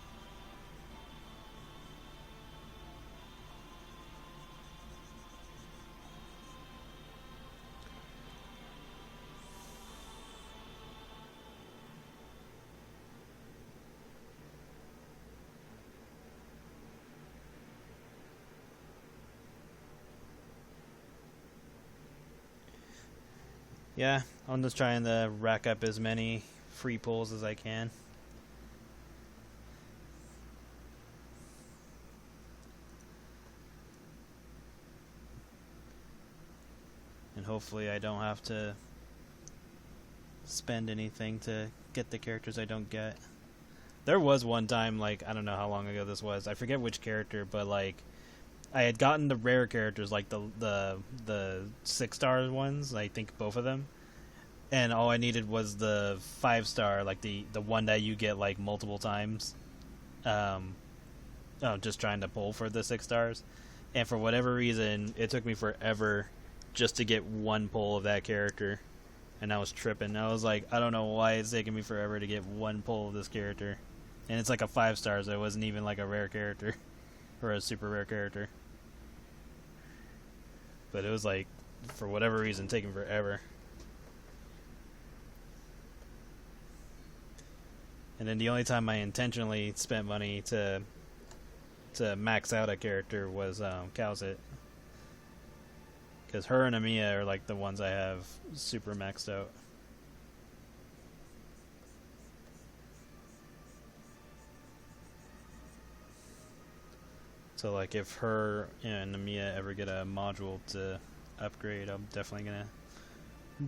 Yeah, I'm just trying to rack up as many free pulls as I can. And hopefully I don't have to spend anything to get the characters I don't get. There was one time, like, I don't know how long ago this was, I forget which character, but like I had gotten the rare characters, like the 6-star ones, I think both of them. And all I needed was the 5-star, like the one that you get like multiple times. Just trying to pull for the 6 stars. And for whatever reason, it took me forever just to get one pull of that character. And I was tripping. I was like, I don't know why it's taking me forever to get one pull of this character. And it's like a 5-star, so it wasn't even like a rare character. Or a super rare character. But it was like, for whatever reason, taking forever. And then the only time I intentionally spent money to max out a character was Cowsit. Because her and Amiya are like the ones I have super maxed out. So like if her and Amiya ever get a module to upgrade, I'm definitely gonna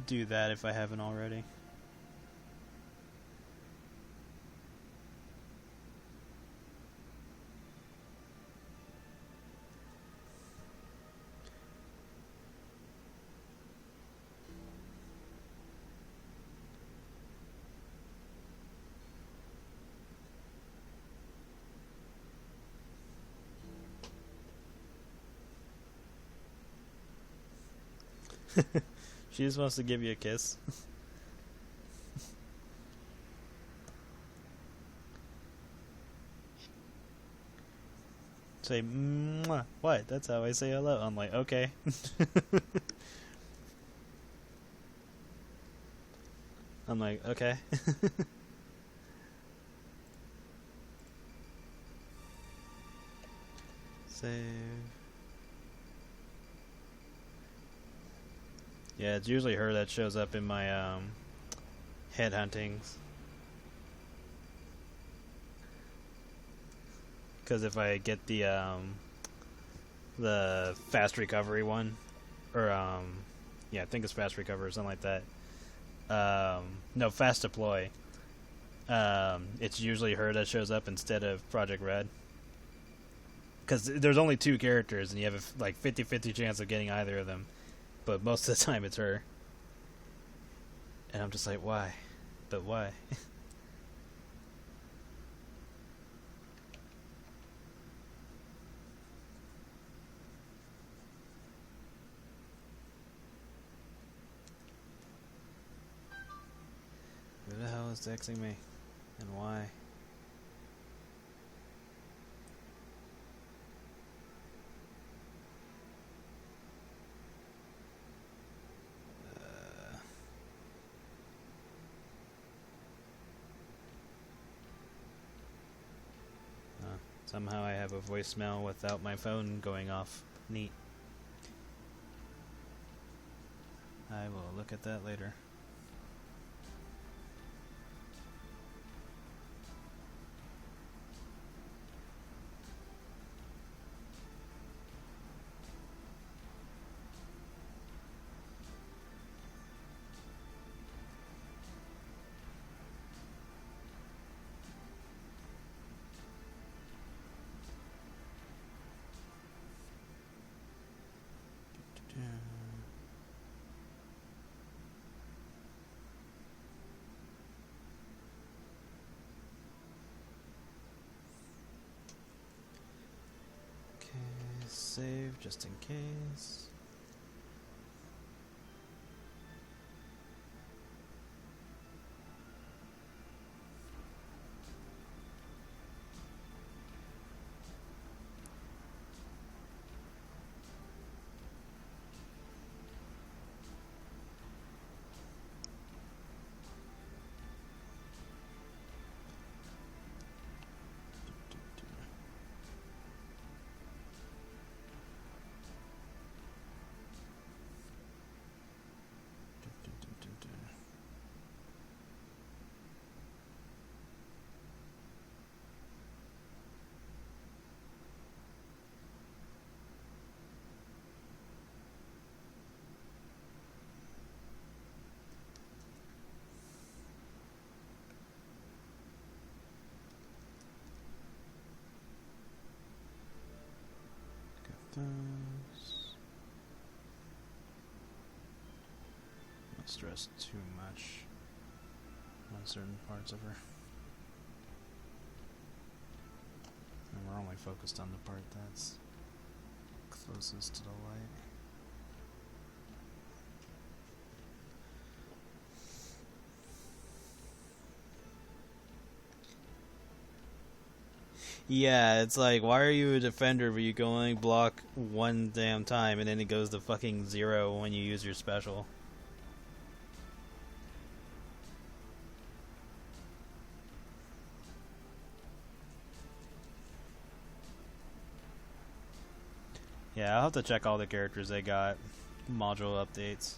do that if I haven't already. She just wants to give you a kiss. Say, mwah. What? That's how I say hello. I'm like, okay. I'm like, okay. Save. Yeah, it's usually her that shows up in my headhuntings. Because if I get the fast recovery one, or yeah, I think it's fast recovery or something like that. No, fast deploy. it's usually her that shows up instead of Project Red. Because there's only 2 characters, and you have a 50-50 chance of getting either of them. But most of the time, it's her. And I'm just like, why? But why? Who the hell is texting me? And why? Somehow I have a voicemail without my phone going off. Neat. I will look at that later. Save just in case. Those. Not stress too much on certain parts of her. And we're only focused on the part that's closest to the light. Yeah, it's like, why are you a defender but you can only block 1 damn time and then it goes to fucking 0 when you use your special? Yeah, I'll have to check all the characters they got module updates,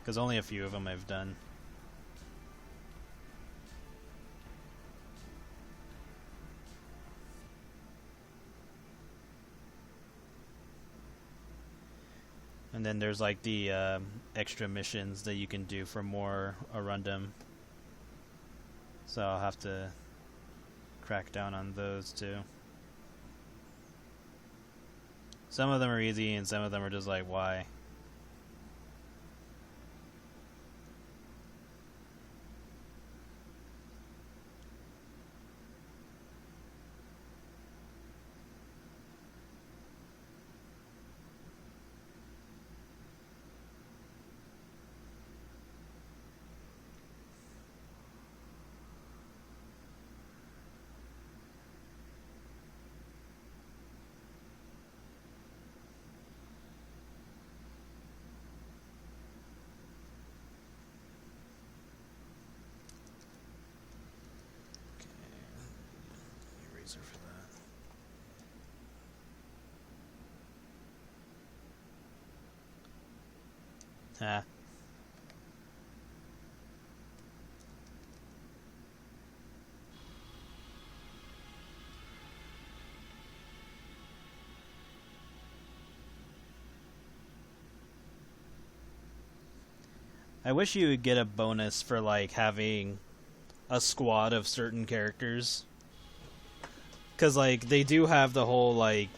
because only a few of them I've done. And then there's like the extra missions that you can do for more Arundum. So I'll have to crack down on those too. Some of them are easy and some of them are just like, why? For that. I wish you would get a bonus for like having a squad of certain characters. Because, like, they do have the whole, like,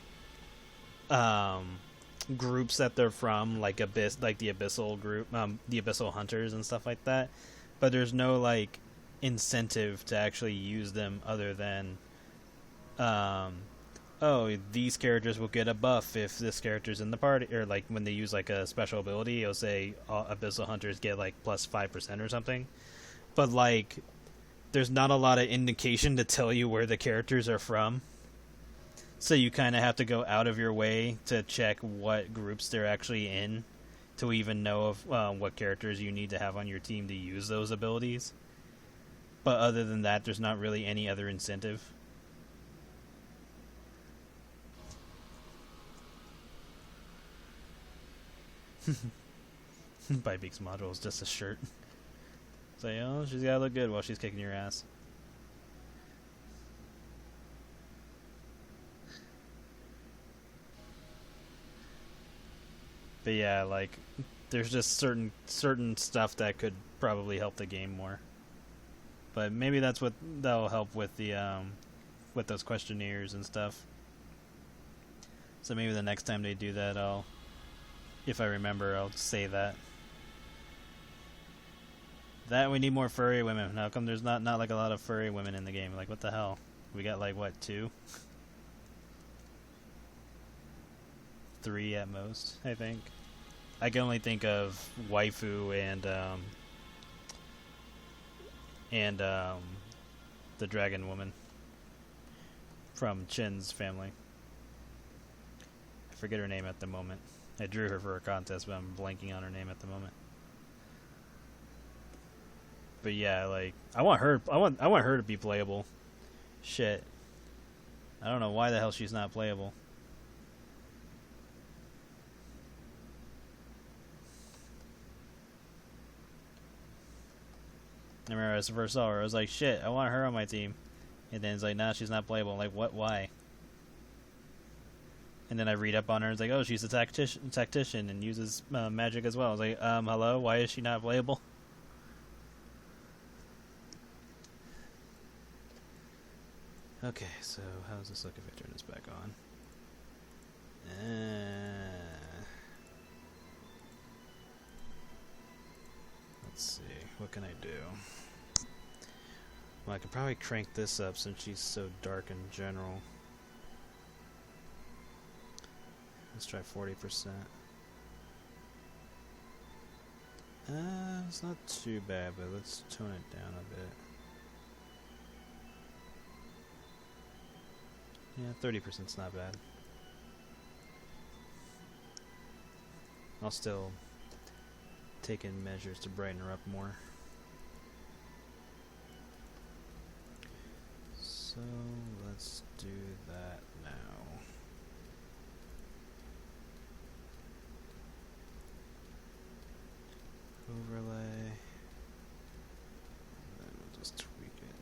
groups that they're from, like the Abyssal group, the Abyssal Hunters and stuff like that. But there's no, like, incentive to actually use them other than, oh, these characters will get a buff if this character's in the party, or, like, when they use, like, a special ability, it'll say Abyssal Hunters get, like, plus 5% or something. But, like, there's not a lot of indication to tell you where the characters are from. So you kind of have to go out of your way to check what groups they're actually in to even know of what characters you need to have on your team to use those abilities. But other than that, there's not really any other incentive. Bybeak's module is just a shirt. It's like, oh, she's gotta look good while she's kicking your ass. But yeah, like, there's just certain stuff that could probably help the game more. But maybe that'll help with the with those questionnaires and stuff. So maybe the next time they do that, if I remember, I'll say that. That we need more furry women. How come there's not like a lot of furry women in the game? Like, what the hell? We got like what, 2? 3 at most, I think. I can only think of waifu and the dragon woman from Chin's family. I forget her name at the moment. I drew her for a contest, but I'm blanking on her name at the moment. But yeah, like, I want her to be playable. Shit. I don't know why the hell she's not playable. I remember as I first saw her, I was like, shit, I want her on my team. And then it's like, nah, she's not playable. I'm like, what? Why? And then I read up on her, and it's like, oh, she's a tactician and uses magic as well. I was like, hello? Why is she not playable? Okay, so how does this look if I turn this back on? Let's see, what can I do? Well, I could probably crank this up since she's so dark in general. Let's try 40%. It's not too bad, but let's tone it down a bit. Yeah, 30%'s not bad. I'll still take in measures to brighten her up more. So let's do that now. Overlay. And then we'll just tweak it.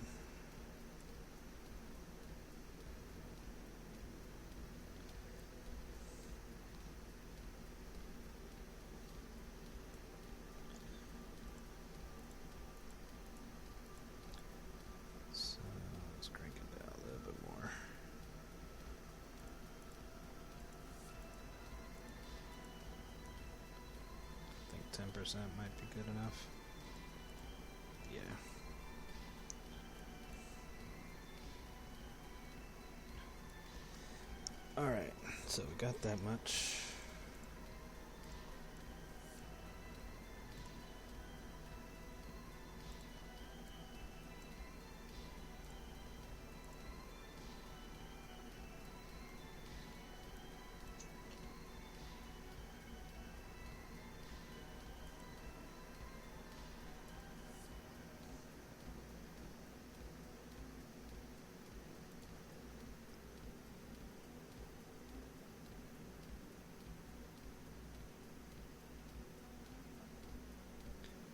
So let's crank it down a little bit more. I think 10% might be good enough. Yeah. Alright, so we got that much.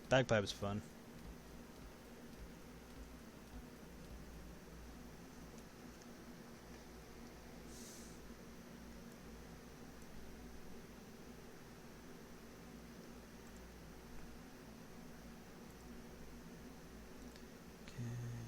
Bagpipe's fun. Okay.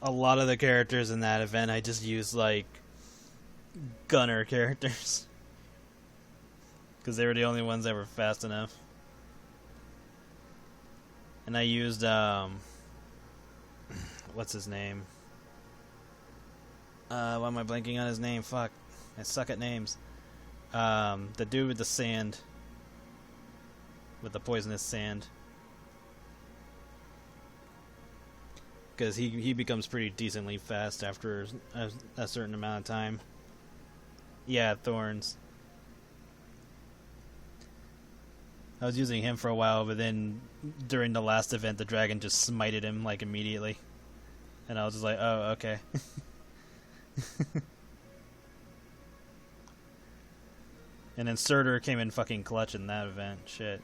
a lot of the characters in that event, I just used like gunner characters because they were the only ones that were fast enough. And I used what's his name? Why am I blanking on his name? Fuck, I suck at names. The dude with the sand, with the poisonous sand, because he becomes pretty decently fast after a certain amount of time. Yeah, Thorns. I was using him for a while, but then during the last event, the dragon just smited him like immediately, and I was just like, "Oh, okay." And then Surtur came in fucking clutch in that event. Shit.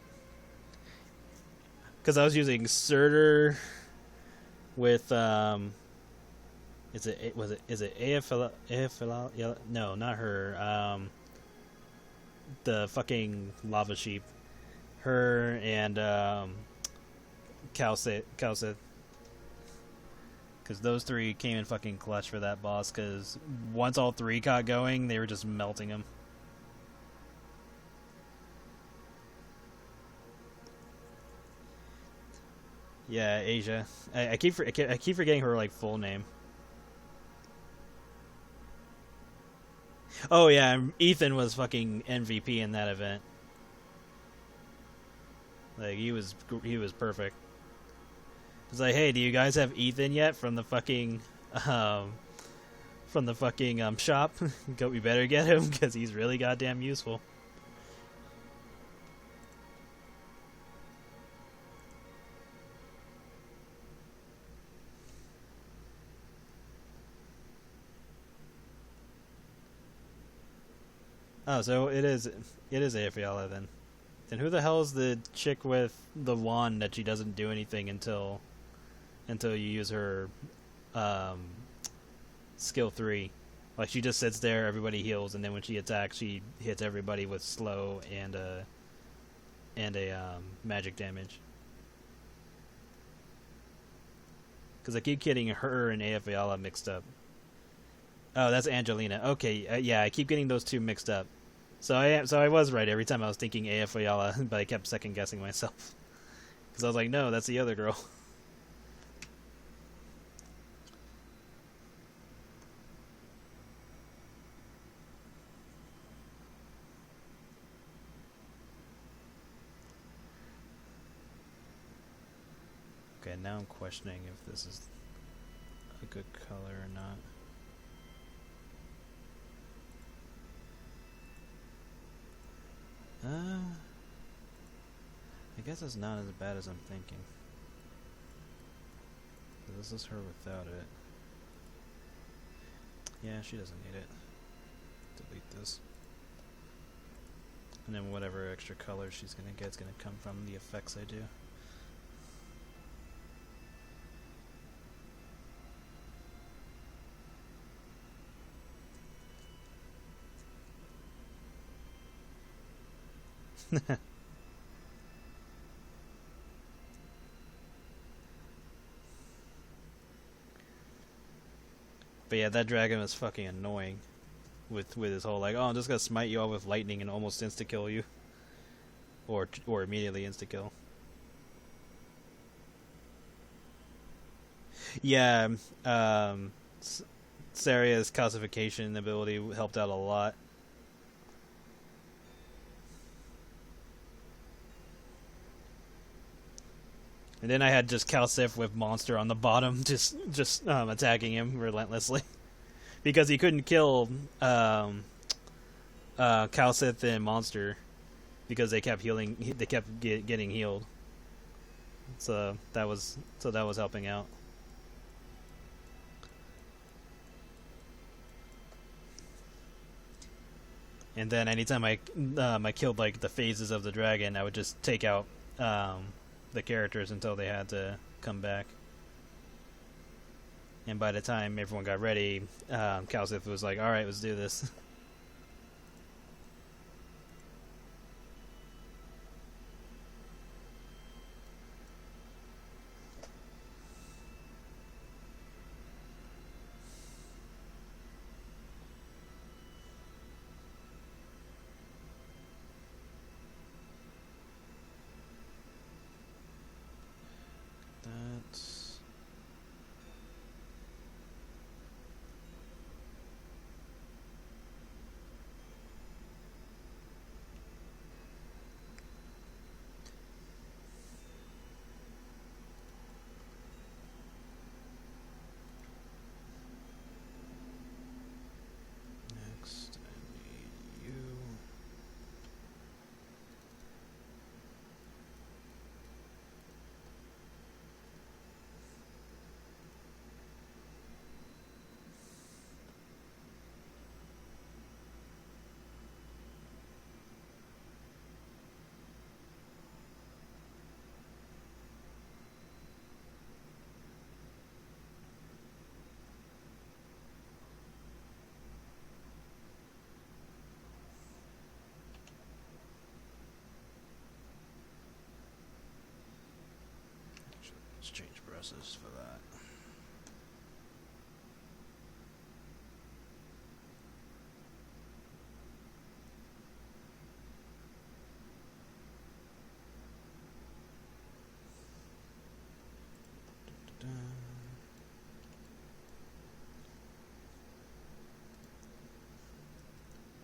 Because I was using Surtur with is it AFL? No, not her. The fucking lava sheep. Her and Calcith. Because those three came in fucking clutch for that boss. Because once all three got going, they were just melting him. Yeah, Asia. I keep forgetting her like full name. Oh yeah, Ethan was fucking MVP in that event. Like he was perfect. It's like, hey, do you guys have Ethan yet from the fucking shop? We better get him because he's really goddamn useful. Oh, so it is Afiala then. Then who the hell is the chick with the wand that she doesn't do anything until you use her skill 3? Like she just sits there, everybody heals, and then when she attacks, she hits everybody with slow and a magic damage. Because I keep getting her and Afiala mixed up. Oh, that's Angelina. Okay, yeah, I keep getting those two mixed up. So I was right every time I was thinking Afiala, but I kept second guessing myself. Because I was like, no, that's the other girl. Okay, now I'm questioning if this is a good color or not. I guess it's not as bad as I'm thinking. This is her without it. Yeah, she doesn't need it. Delete this. And then whatever extra color she's gonna get is gonna come from the effects I do. But yeah, that dragon was fucking annoying with his whole like, oh, I'm just gonna smite you all with lightning and almost insta kill you, or immediately insta kill. Yeah, Saria's calcification ability helped out a lot. And then I had just Calcif with Monster on the bottom, just attacking him relentlessly. Because he couldn't kill Calcif and Monster because they kept healing. They kept getting healed. So that was helping out. And then anytime I killed like the phases of the dragon, I would just take out the characters until they had to come back. And by the time everyone got ready, Calcif was like, alright, let's do this. brushes for that.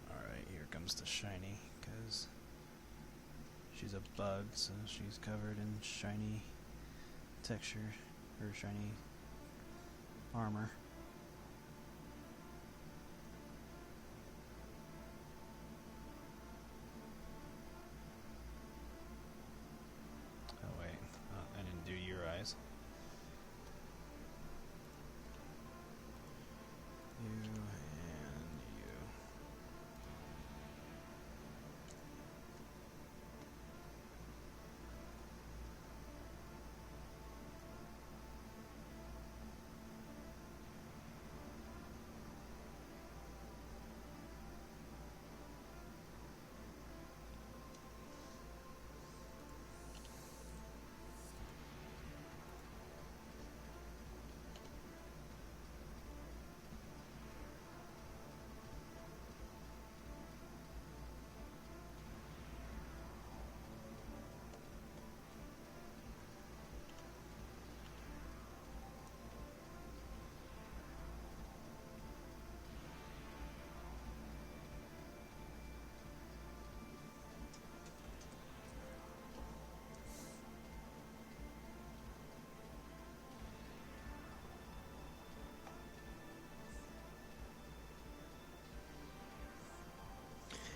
Alright, here comes the shiny, because she's a bug, so she's covered in shiny texture, or shiny armor. Oh wait, I didn't do your eyes. You and you.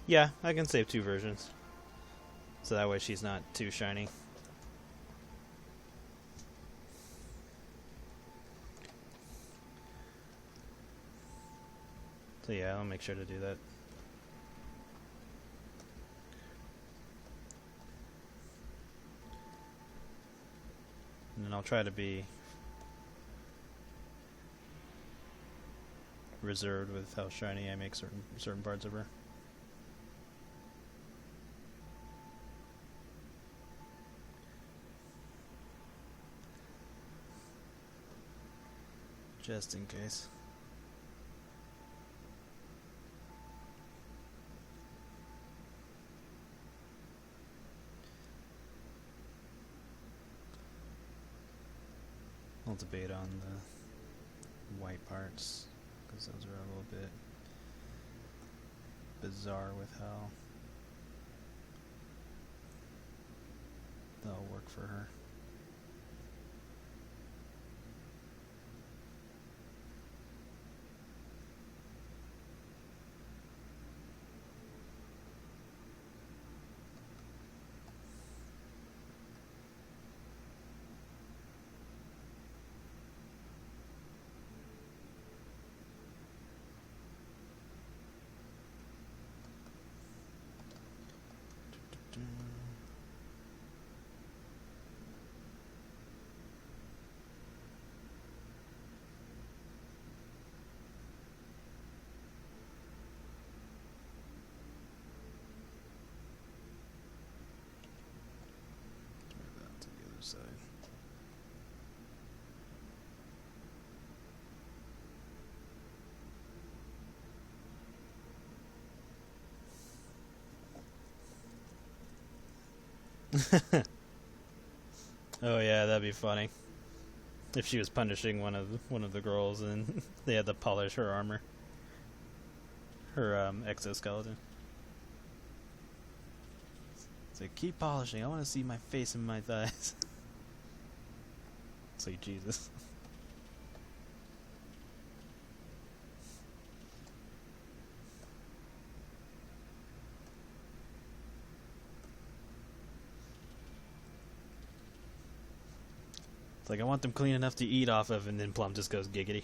Yeah, I can save 2 versions. So that way she's not too shiny. So yeah, I'll make sure to do that. And then I'll try to be reserved with how shiny I make certain parts of her. Just in case. I'll debate on the white parts, because those are a little bit bizarre with how they'll work for her. Side. Oh yeah, that'd be funny. If she was punishing one of the girls and they had to polish her armor. Her exoskeleton. It's like, keep polishing, I wanna see my face and my thighs. It's like, Jesus. It's like, I want them clean enough to eat off of, and then Plum just goes giggity.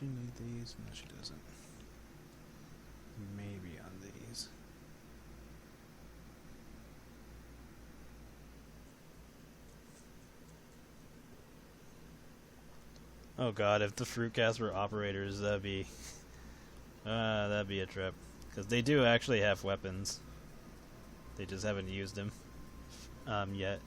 she need these? No, she doesn't. Maybe on these. Oh god, if the fruit cats were operators, that'd be a trip. Because they do actually have weapons. They just haven't used them yet.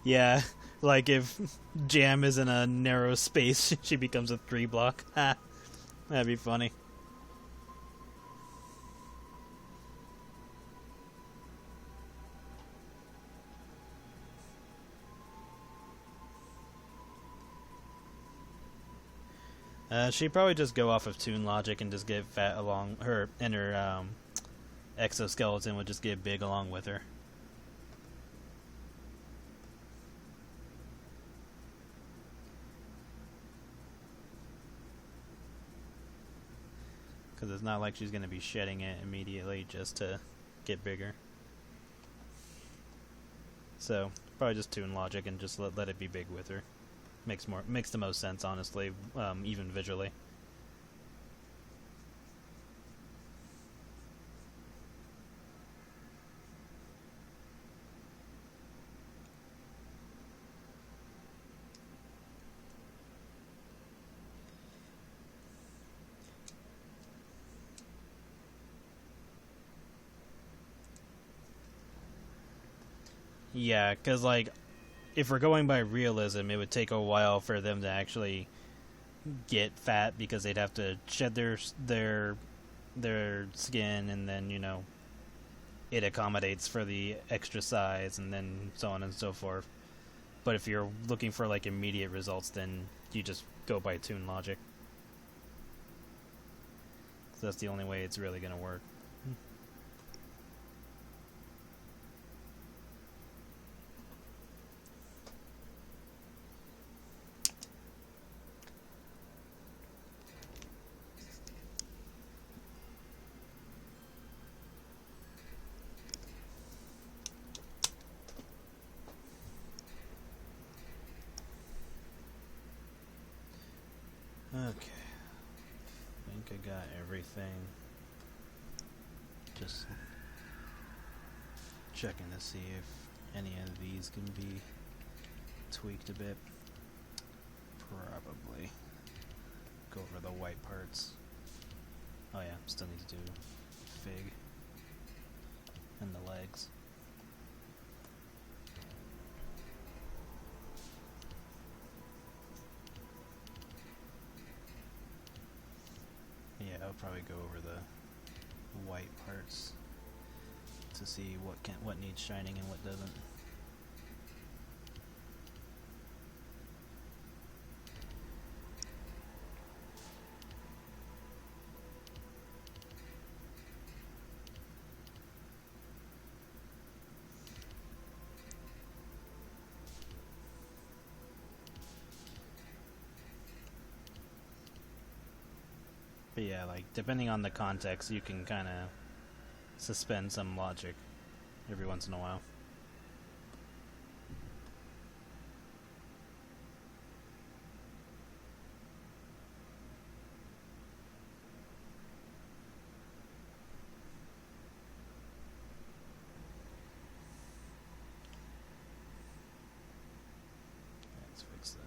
Yeah, like if Jam is in a narrow space, she becomes a 3-block. Ha, that'd be funny. She'd probably just go off of Toon Logic and just get fat along her, and her exoskeleton would just get big along with her. Because it's not like she's going to be shedding it immediately just to get bigger. So, probably just Toon Logic and just let it be big with her. Makes the most sense, honestly, even visually. Yeah, because, like, if we're going by realism, it would take a while for them to actually get fat because they'd have to shed their skin, and then, you know, it accommodates for the extra size, and then so on and so forth. But if you're looking for, like, immediate results, then you just go by Toon Logic. So that's the only way it's really going to work. Okay. I think I got everything. Just checking to see if any of these can be tweaked a bit. Probably. Go over the white parts. Oh yeah, still need to do Fig. And the legs. Yeah, I'll probably go over the white parts to see what needs shining and what doesn't. But yeah, like, depending on the context, you can kind of suspend some logic every once in a while. Let's fix that.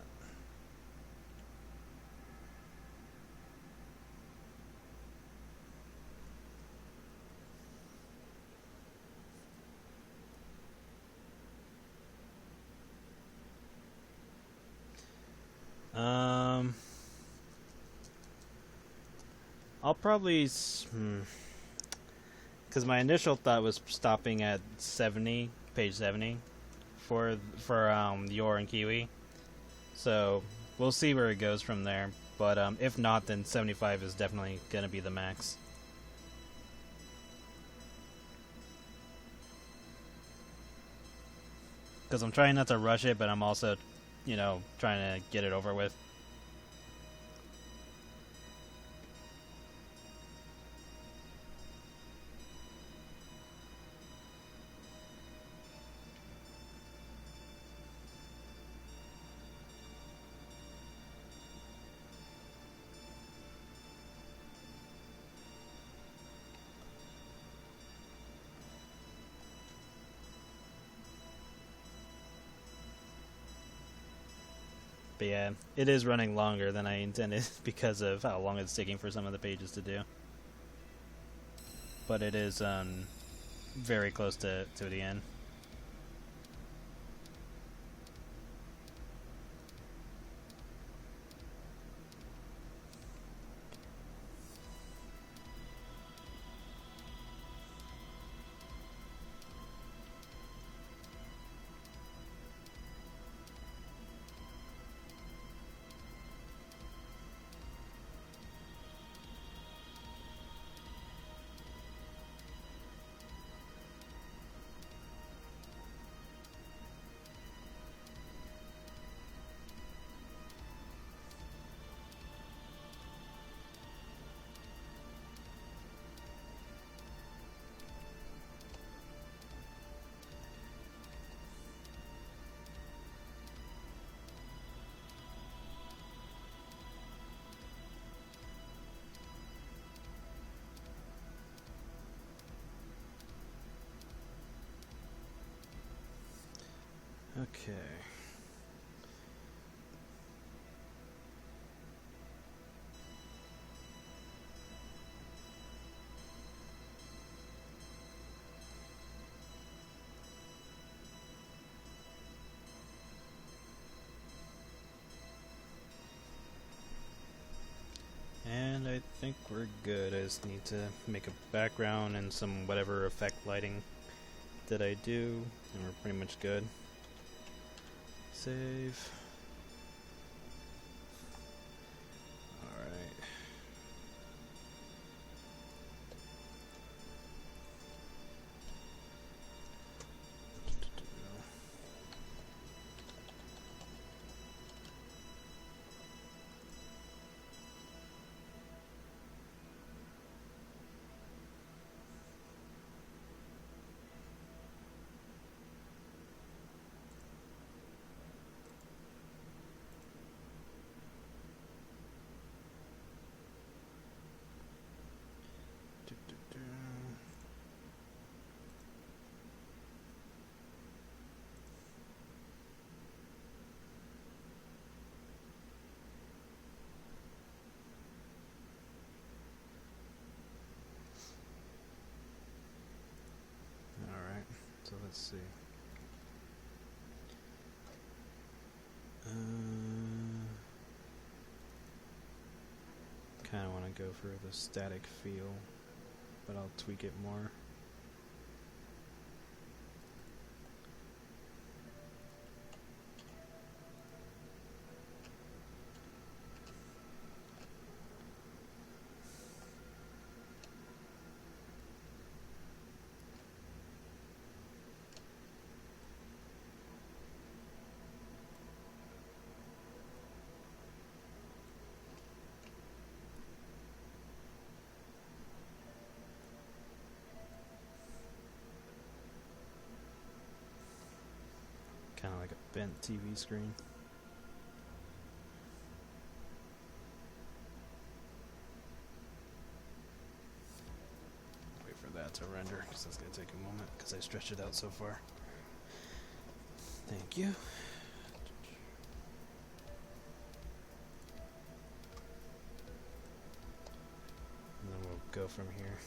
I'll probably, because my initial thought was stopping at 70, page 70, for Yor and Kiwi. So we'll see where it goes from there. But if not, then 75 is definitely gonna be the max. Because I'm trying not to rush it, but I'm also, trying to get it over with. But yeah, it is running longer than I intended because of how long it's taking for some of the pages to do. But it is very close to the end. Okay. And I think we're good. I just need to make a background and some whatever effect lighting that I do, and we're pretty much good. Save. Alright. So let's see. Kind of want to go for the static feel, but I'll tweak it more. bent TV screen. Wait for that to render, because that's going to take a moment, because I stretched it out so far. Thank you. And then we'll go from here.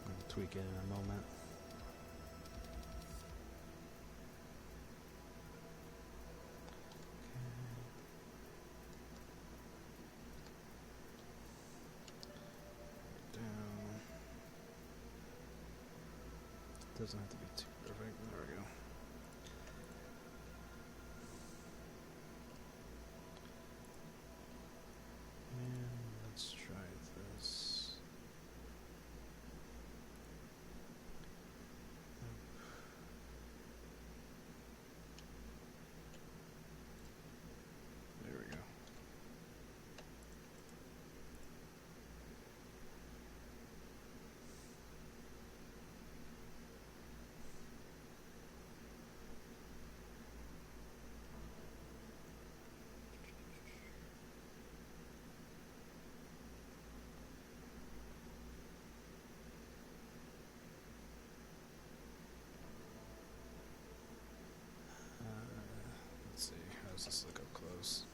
I'll tweak it in a moment. Okay. Down. Doesn't have to be too perfect. There we go. Let's try this. There we go. Let's see, how does this look up close?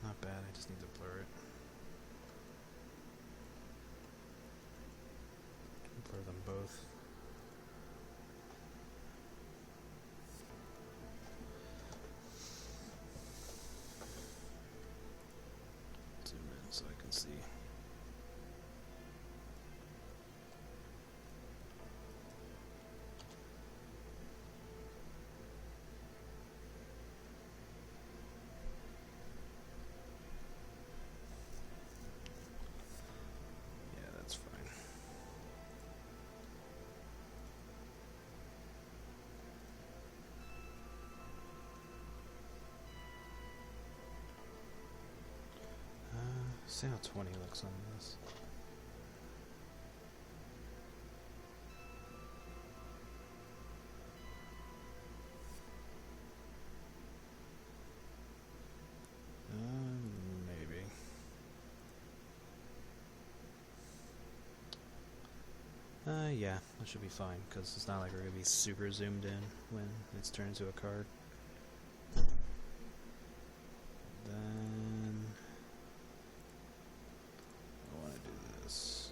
Not bad, I just need to blur it. Blur them both. Zoom in so I can see. See how 20 looks on this. Maybe. Yeah, that should be fine, because it's not like we're going to be super zoomed in when it's turned into a card. Then I want to do this.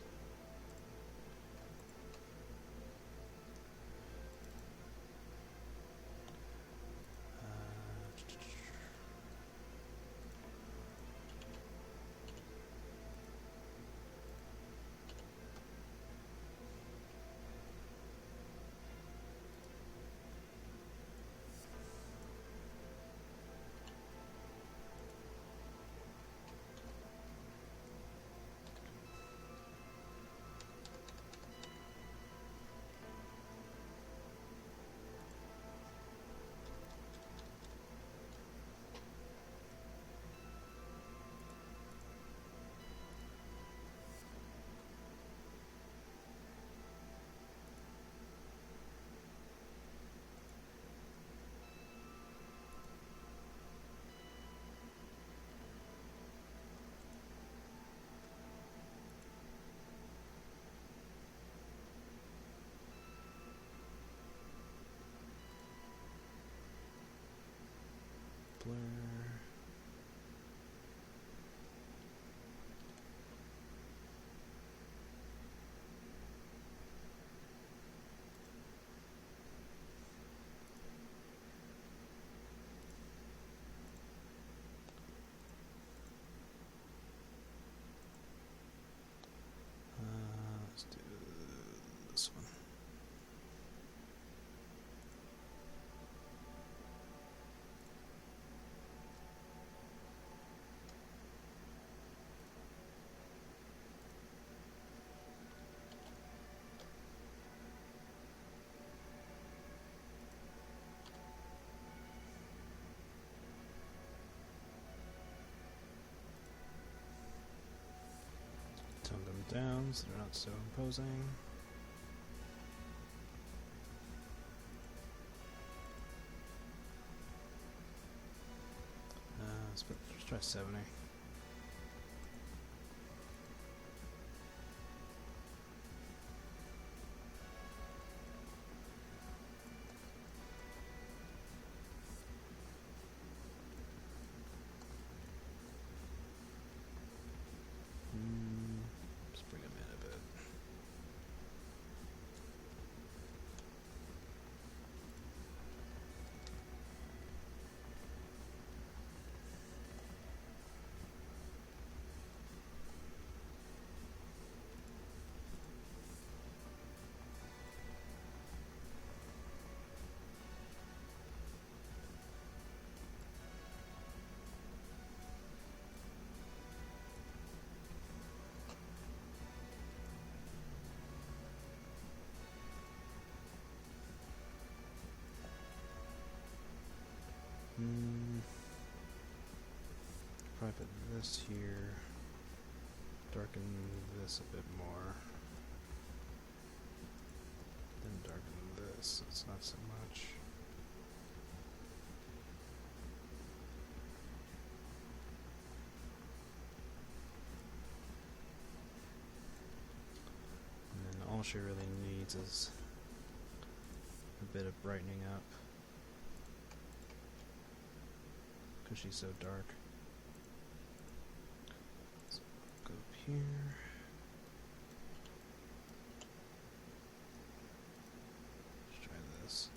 down so they're not so imposing. Let's try 70. Let's bring him in a bit. Probably put this here, darken this a bit more, then darken this so it's not so much. And then all she really needs is a bit of brightening up, because she's so dark. So go up here. Let's try this.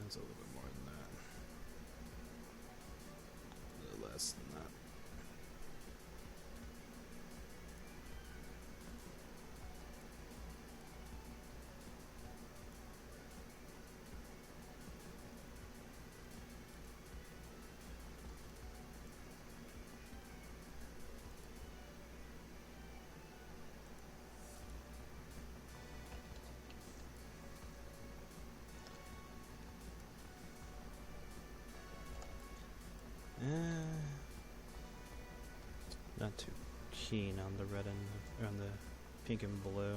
It's a little bit more than that. A little less than that. Not too keen on the red and on the pink and blue.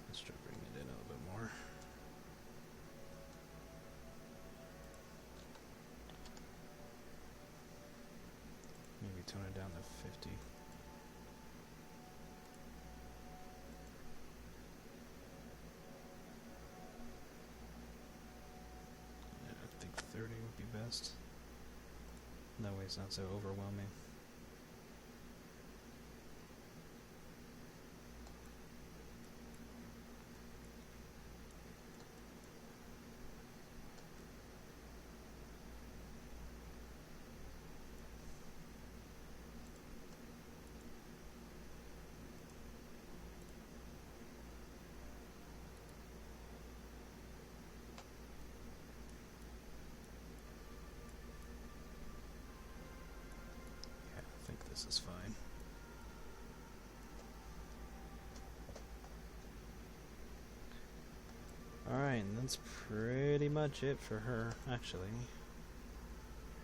Let's try bringing it in a little bit more. Maybe tone it down to 50. I think 30 would be best. That way it's not so overwhelming. This is fine. Alright, and that's pretty much it for her, actually.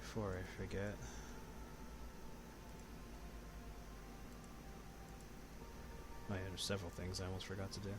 Before I forget. Oh yeah, there's several things I almost forgot to do.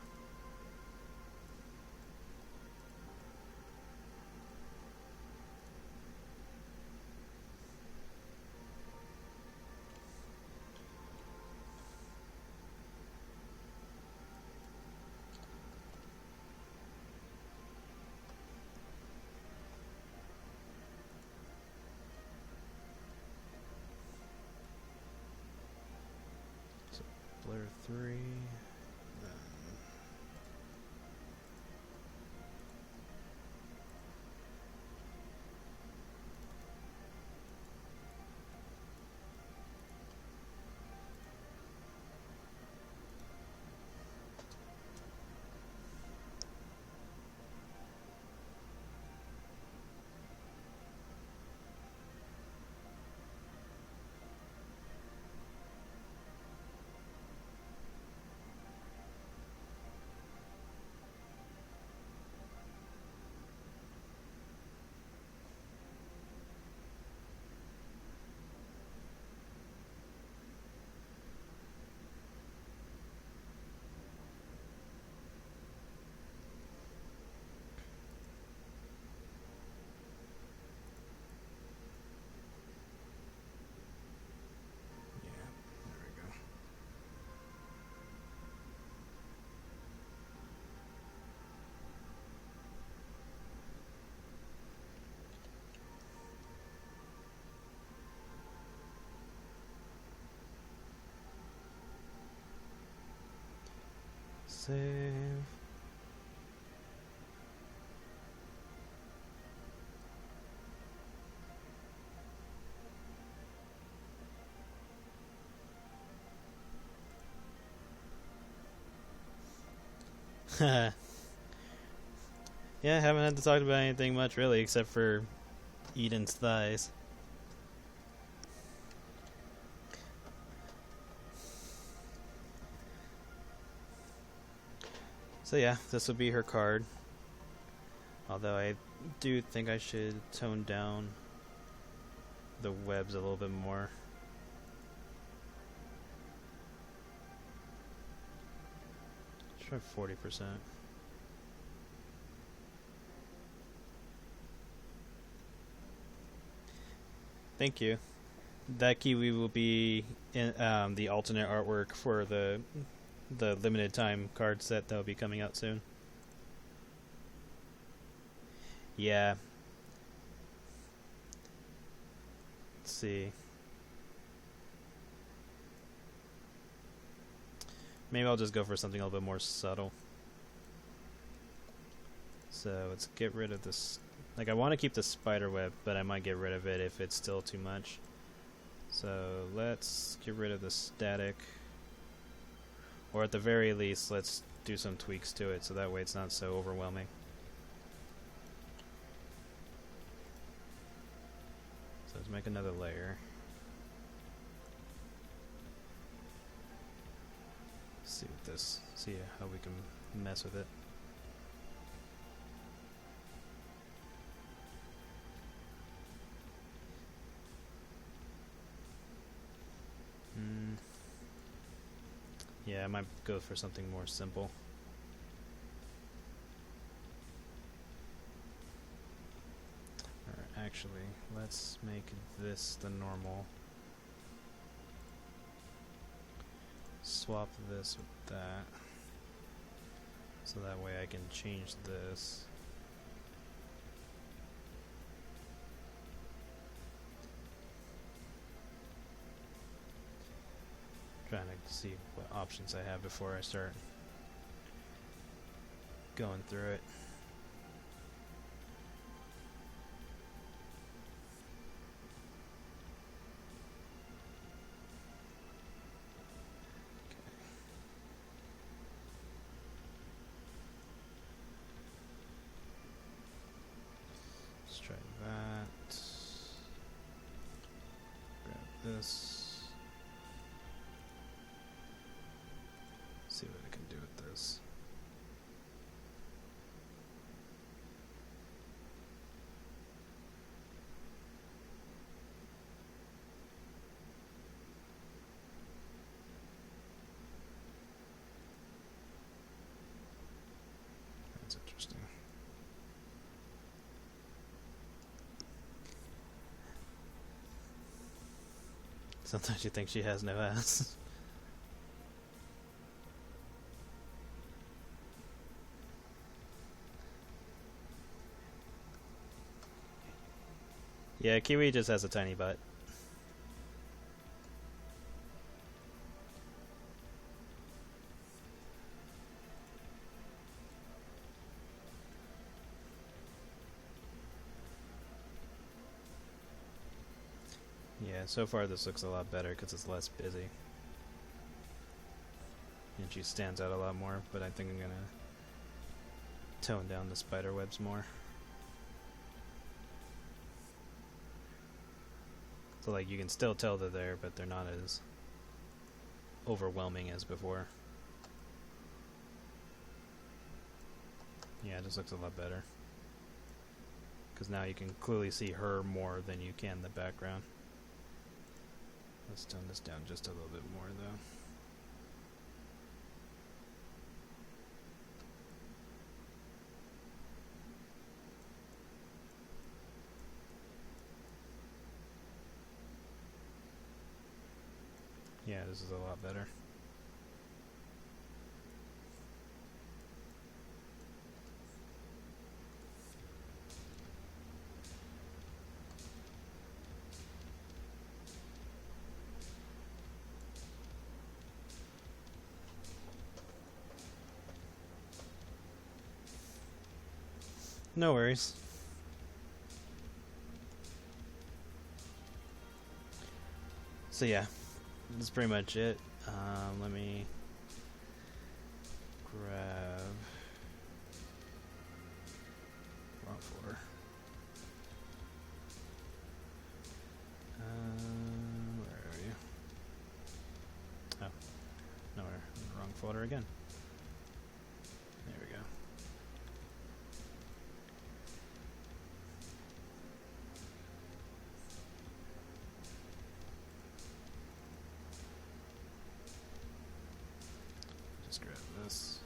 Blur 3, then Save. Yeah, I haven't had to talk about anything much really, except for Eden's thighs. So yeah, this will be her card. Although I do think I should tone down the webs a little bit more. Try 40%. Thank you. That kiwi will be in the alternate artwork for the limited time card set that will be coming out soon. Yeah. Let's see. Maybe I'll just go for something a little bit more subtle. So let's get rid of this. Like, I want to keep the spider web, but I might get rid of it if it's still too much. So let's get rid of the static. Or at the very least, let's do some tweaks to it so that way it's not so overwhelming. So let's make another layer. See what this, see how we can mess with it. Yeah, I might go for something more simple. Or actually, let's make this the normal. Swap this with that. So that way I can change this. Trying to see what options I have before I start going through it. Let's try that. Grab this. See what I can do with this. That's interesting. Sometimes you think she has no ass. Yeah, Kiwi just has a tiny butt. Yeah, so far this looks a lot better because it's less busy. And she stands out a lot more, but I think I'm gonna tone down the spider webs more. So like you can still tell they're there, but they're not as overwhelming as before. Yeah, it just looks a lot better. Because now you can clearly see her more than you can the background. Let's tone this down just a little bit more though. Yeah, this is a lot better. No worries. So yeah, that's pretty much it. Let me grab wrong folder. Where are you? Oh, nowhere. Wrong folder again. There we go. Just grab this.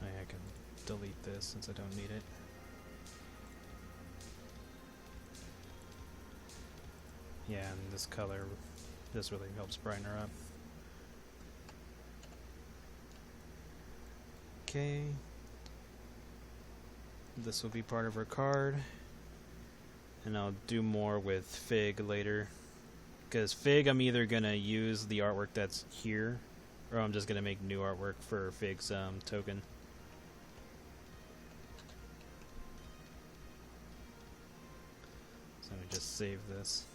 Oh, yeah, I can delete this since I don't need it. Yeah, and this color, this really helps brighten her up. Okay. This will be part of her card. And I'll do more with Fig later. Because Fig, I'm either going to use the artwork that's here, or I'm just going to make new artwork for Fig's token. So let me just save this.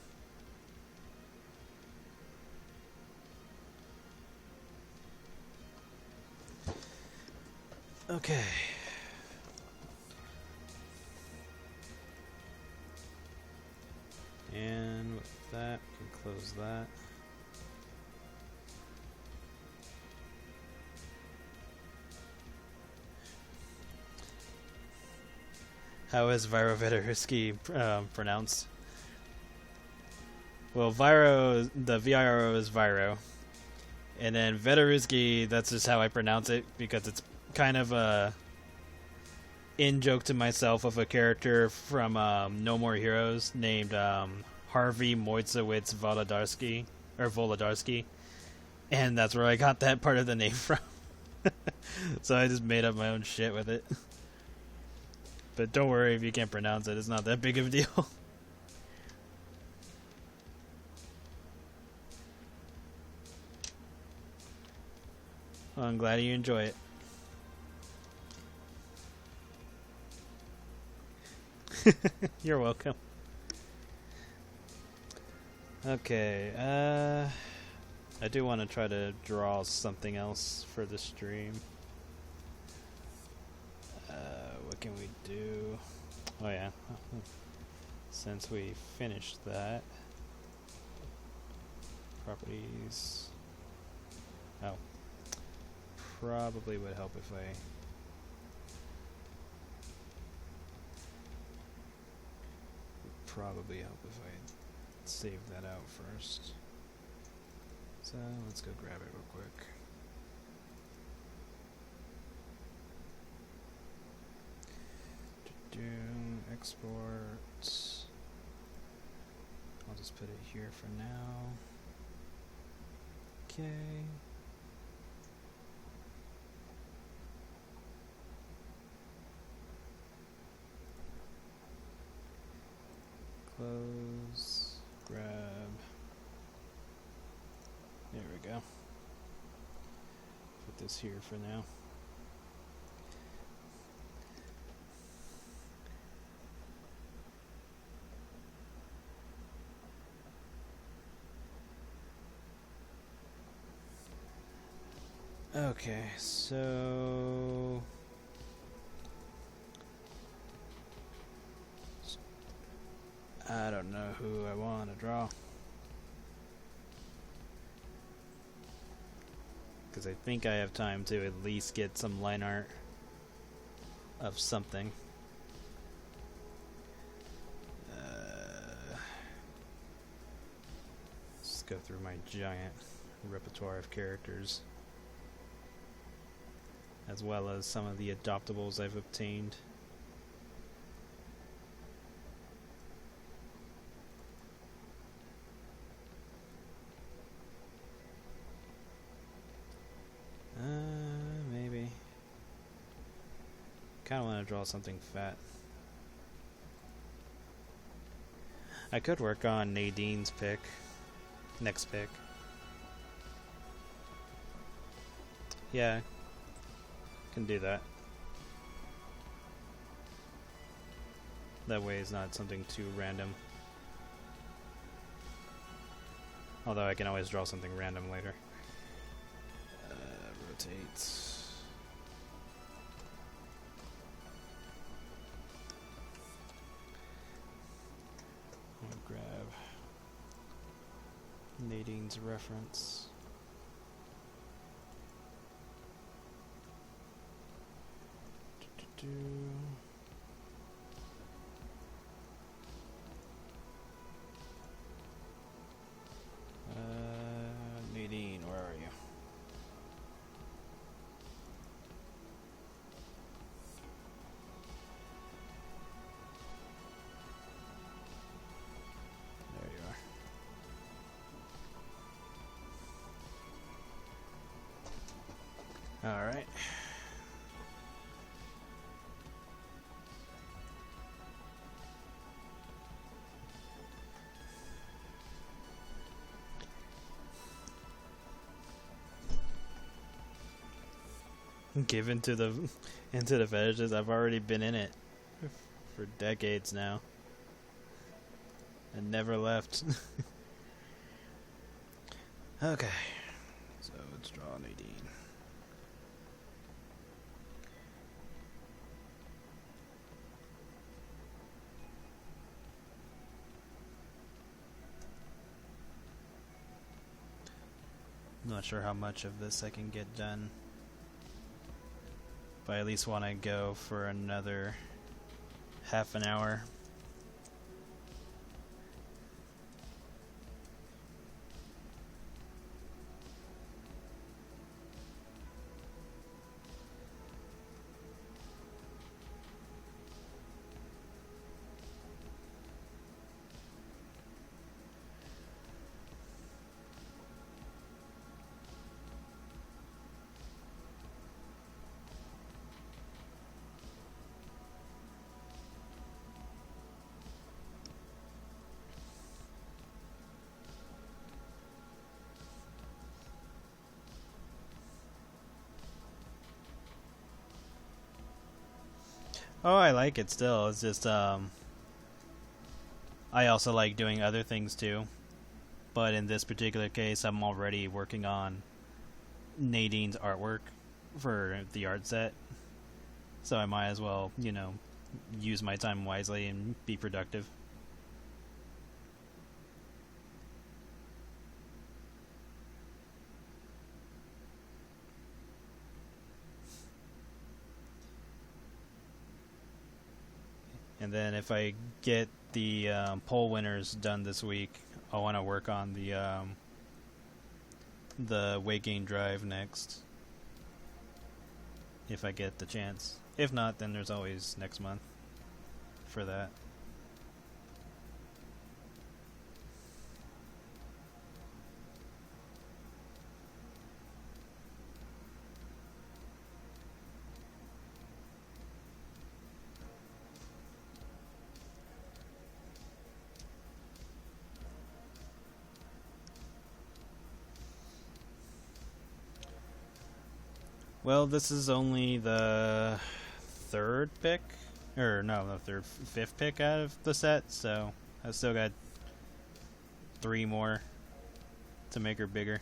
Okay. And with that, we can close that. How is Viro Veteruscy pronounced? Well, Viro, the VIRO is Viro. And then Veteruscy, that's just how I pronounce it, because it's kind of a in-joke to myself of a character from No More Heroes named Harvey Moitzowitz Volodarsky. And that's where I got that part of the name from. So I just made up my own shit with it. But don't worry if you can't pronounce it, it's not that big of a deal. Well, I'm glad you enjoy it. You're welcome. Okay, I do want to try to draw something else for the stream. What can we do? Oh yeah, since we finished that. Properties. Oh. Probably would help if I... Probably help if I save that out first. So let's go grab it real quick. Export. I'll just put it here for now. Okay. Close, grab. There we go. Put this here for now. Okay, so I don't know who I want to draw, because I think I have time to at least get some line art of something. Let's go through my giant repertoire of characters, as well as some of the adoptables I've obtained. Maybe. Kinda want to draw something fat. I could work on Nadine's pick. Next pick. Yeah, can do that. That way it's not something too random. Although I can always draw something random later. Rotate. I'm gonna grab Nadine's reference. Nadine, where are you? There you are. All right. Give into the fetishes. I've already been in it for decades now and never left. Okay, so let's draw Nadine. Not sure how much of this I can get done. But I at least want to go for another half an hour. Oh, I like it still. It's just, I also like doing other things too. But in this particular case, I'm already working on Nadine's artwork for the art set. So I might as well, you know, use my time wisely and be productive. And then if I get the poll winners done this week, I want to work on the weight gain drive next. If I get the chance. If not, then there's always next month for that. Well, this is only the third pick, or no, fifth pick out of the set, so I still got 3 more to make her bigger.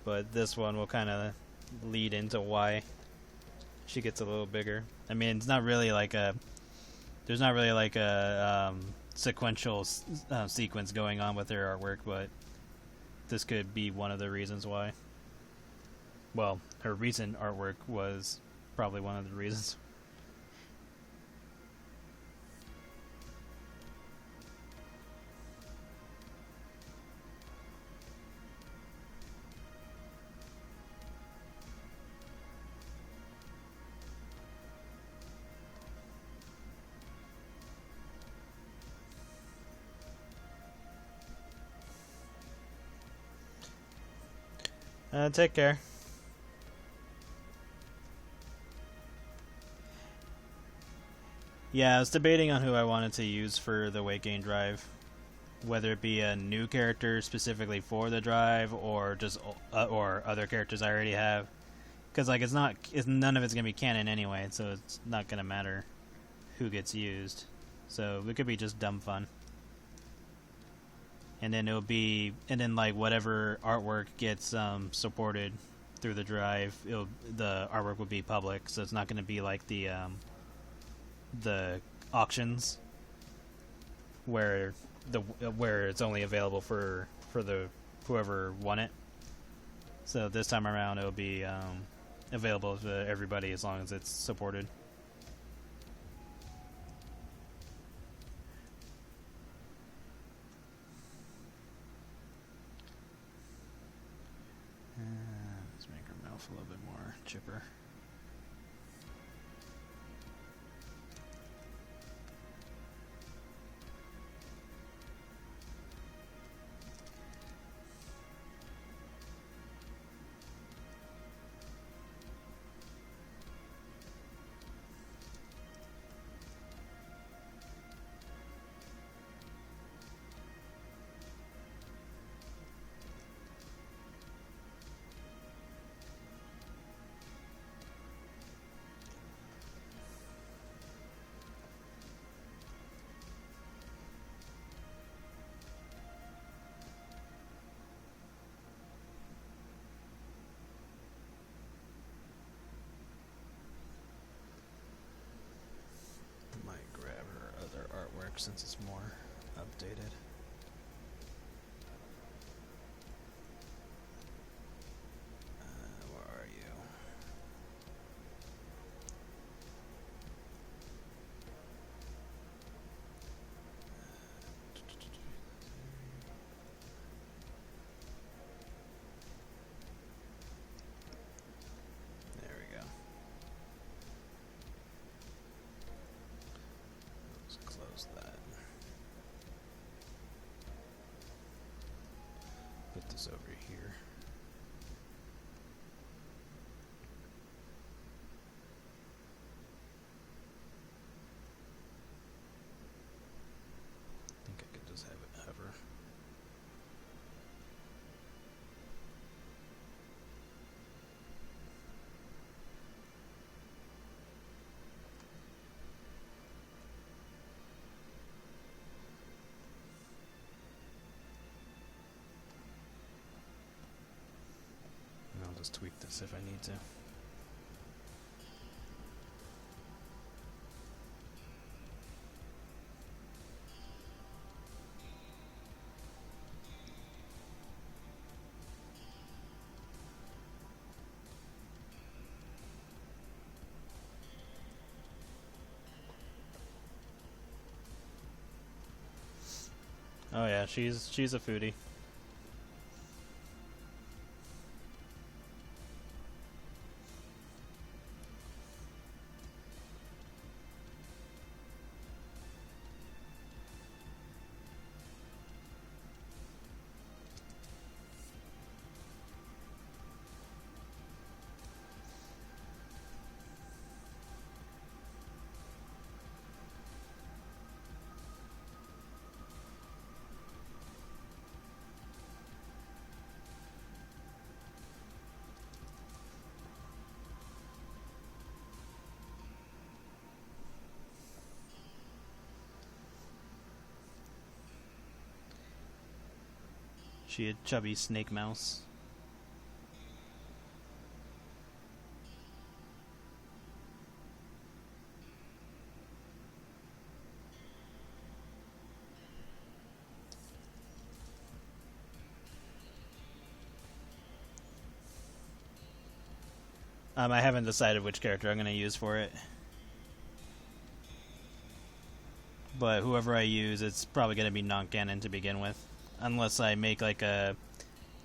But this one will kind of lead into why she gets a little bigger. I mean, it's not really like there's not really like a sequential sequence going on with her artwork, but this could be one of the reasons why. Well, her recent artwork was probably one of the reasons. Take care. Yeah, I was debating on who I wanted to use for the weight gain drive. whether it be a new character specifically for the drive or just or other characters I already have. Because like none of it's gonna be canon anyway, so it's not gonna matter who gets used. So it could be just dumb fun. And then like whatever artwork gets supported through the drive, the artwork will be public, so it's not going to be like the auctions where it's only available for the whoever won it. So this time around, it'll be available to everybody as long as it's supported. Let's make her mouth a little bit more chipper. Since it's more updated. Where are you? There we go. Let's close that. Put this over here. I think I could just have it hover. I'll just tweak this if I need to. Oh yeah, she's a foodie. She a chubby snake mouse. I haven't decided which character I'm going to use for it. But whoever I use, it's probably going to be non-canon to begin with. Unless I make like a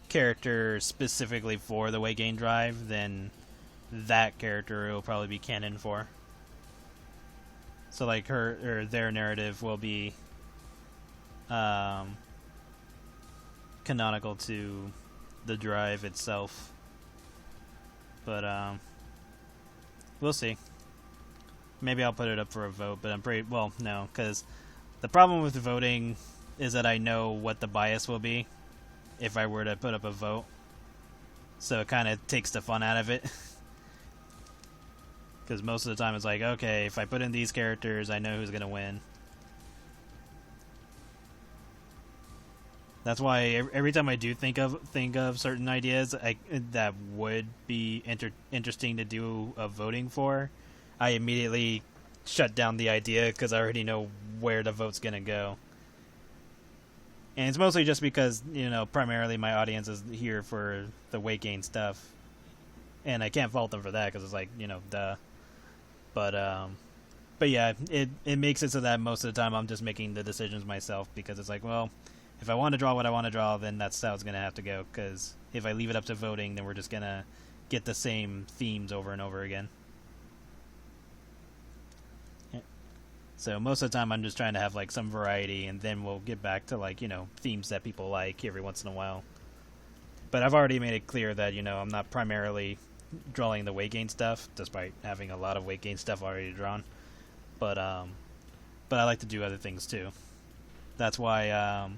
character specifically for the weight gain drive, then that character will probably be canon for. So like their narrative will be canonical to the drive itself. But we'll see. Maybe I'll put it up for a vote, but I'm pretty... Well, no, because the problem with voting is that I know what the bias will be if I were to put up a vote. So it kind of takes the fun out of it. Because most of the time it's like, okay, if I put in these characters, I know who's going to win. That's why every time I do think of certain ideas that would be interesting to do a voting for, I immediately shut down the idea because I already know where the vote's going to go. And it's mostly just because, primarily my audience is here for the weight gain stuff. And I can't fault them for that because it's like, duh. But yeah, it makes it so that most of the time I'm just making the decisions myself because it's like, well, if I want to draw what I want to draw, then that's how it's going to have to go. Because if I leave it up to voting, then we're just going to get the same themes over and over again. So most of the time I'm just trying to have like some variety, and then we'll get back to like, themes that people like every once in a while. But I've already made it clear that, I'm not primarily drawing the weight gain stuff, despite having a lot of weight gain stuff already drawn. But I like to do other things too. That's why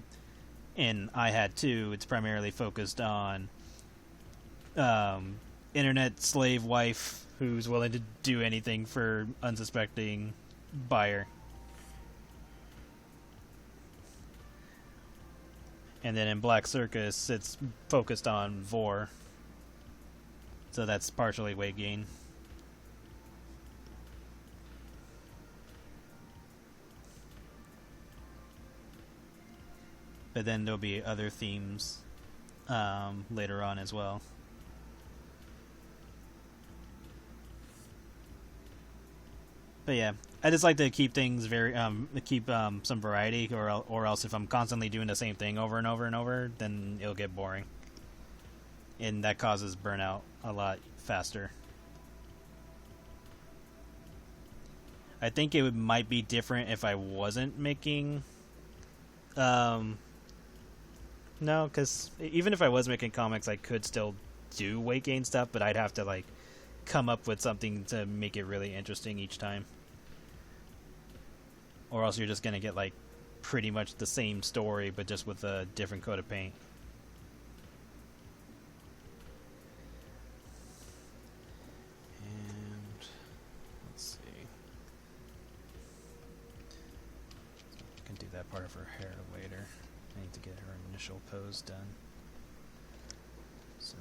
in I Had 2, it's primarily focused on internet slave wife who's willing to do anything for unsuspecting buyer. And then in Black Circus, it's focused on Vor. So that's partially weight gain. But then there'll be other themes later on as well. But yeah, I just like to keep things some variety, or else if I'm constantly doing the same thing over and over and over, then it'll get boring, and that causes burnout a lot faster. I think it might be different if I wasn't making. No, because even if I was making comics, I could still do weight gain stuff, but I'd have to like come up with something to make it really interesting each time. Or else you're just going to get like pretty much the same story but just with a different coat of paint. And let's see. I can do that part of her hair later. I need to get her initial pose done. So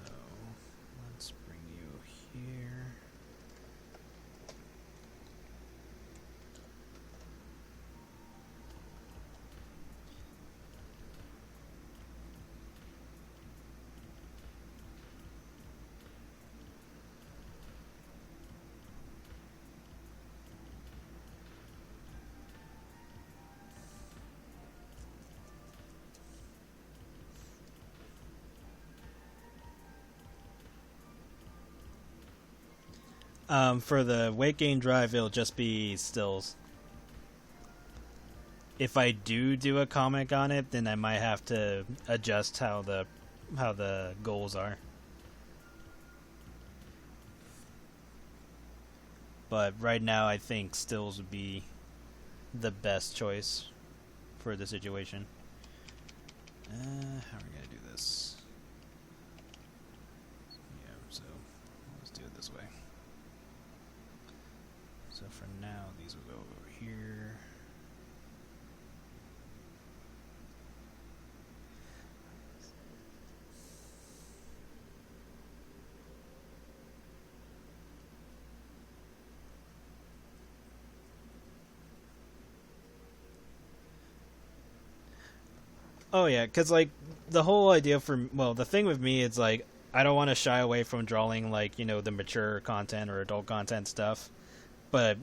let's bring you here. For the weight gain drive, it'll just be stills. If I do a comic on it, then I might have to adjust how the goals are. But right now, I think stills would be the best choice for the situation. How are we gonna do this? Yeah, so let's do it this way. So for now, these will go over here. Oh yeah, because like the whole idea the thing with me is like I don't want to shy away from drawing like the mature content or adult content stuff. But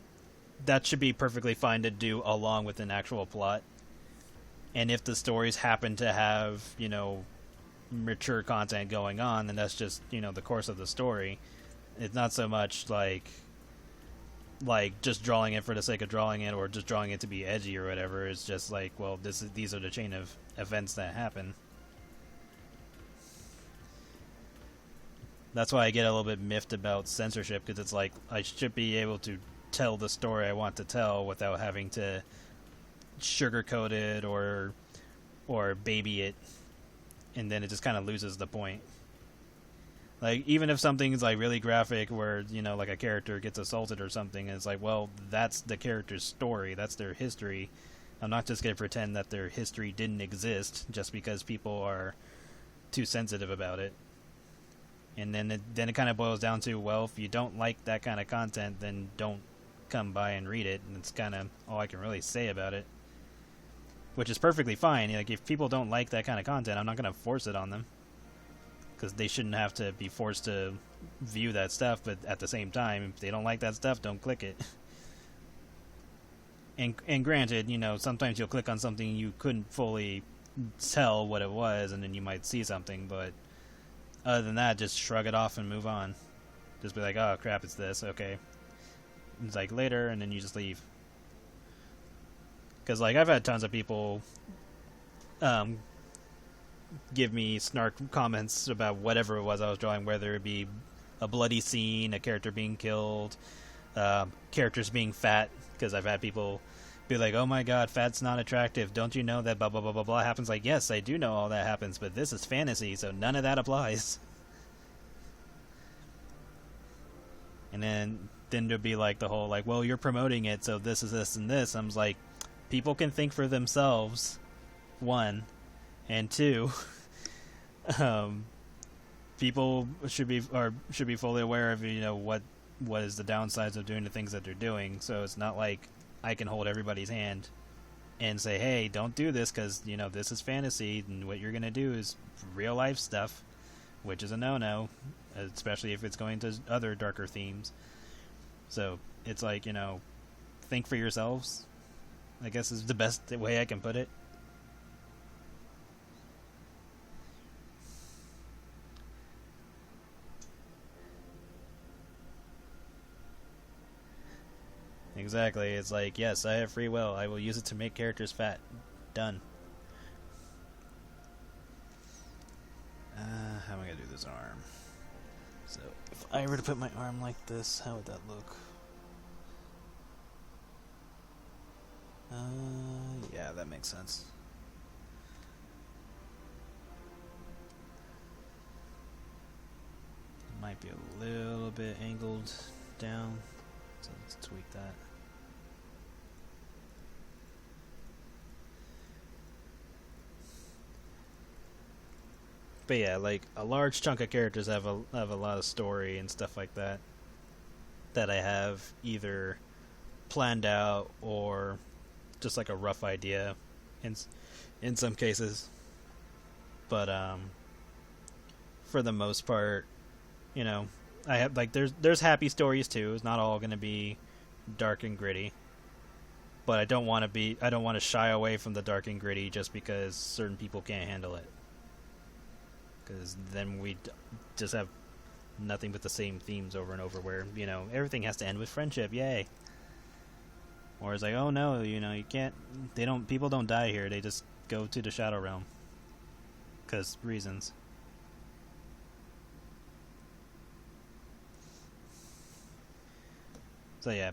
that should be perfectly fine to do along with an actual plot. And if the stories happen to have, mature content going on, then that's just, the course of the story. It's not so much like just drawing it for the sake of drawing it or just drawing it to be edgy or whatever. It's just like, well, these are the chain of events that happen. That's why I get a little bit miffed about censorship, because it's like I should be able to tell the story I want to tell without having to sugarcoat it or or baby it, and then it just kind of loses the point. Like, even if something's like really graphic where, you know, like a character gets assaulted or something, and it's like, well, that's the character's story, that's their history. I'm not just going to pretend that their history didn't exist just because people are too sensitive about it. And then it kind of boils down to, well, if you don't like that kind of content, then don't come by and read it. And it's kind of all I can really say about it. Which is perfectly fine. Like, if people don't like that kind of content, I'm not going to force it on them. Because they shouldn't have to be forced to view that stuff, but at the same time, if they don't like that stuff, don't click it. And granted, you know, sometimes you'll click on something you couldn't fully tell what it was, and then you might see something, but other than that, just shrug it off and move on. Just be like, oh crap, it's this, okay. It's like later, and then you just leave. Because, like, I've had tons of people give me snark comments about whatever it was I was drawing, whether it be a bloody scene, a character being killed, characters being fat, because I've had people be like, oh my god, fat's not attractive, don't you know that blah blah blah blah blah happens? Like, yes, I do know all that happens, but this is fantasy, so none of that applies. And then there'd be like the whole, like, well, you're promoting it, so this is this and this. I'm like, people can think for themselves, one, and two, people should be fully aware of, you know, what is the downsides of doing the things that they're doing. So it's not like I can hold everybody's hand and say, hey, don't do this because, you know, this is fantasy and what you're gonna do is real life stuff, which is a no-no, especially if it's going to other darker themes. So it's like, you know, think for yourselves, I guess, is the best way I can put it. Exactly. It's like, yes, I have free will. I will use it to make characters fat. Done. How am I going to do this arm? So, if I were to put my arm like this, how would that look? Yeah, that makes sense. Might be a little bit angled down, so let's tweak that. But yeah, like, a large chunk of characters have a lot of story and stuff like that I have either planned out or just like a rough idea in some cases. But for the most part, you know, I have, like, there's happy stories too. It's not all going to be dark and gritty. But I don't want to shy away from the dark and gritty just because certain people can't handle it. Because then we just have nothing but the same themes over and over where, you know, everything has to end with friendship, yay. Or it's like, oh no, you know, you can't, people don't die here, they just go to the Shadow Realm. Because reasons. So yeah,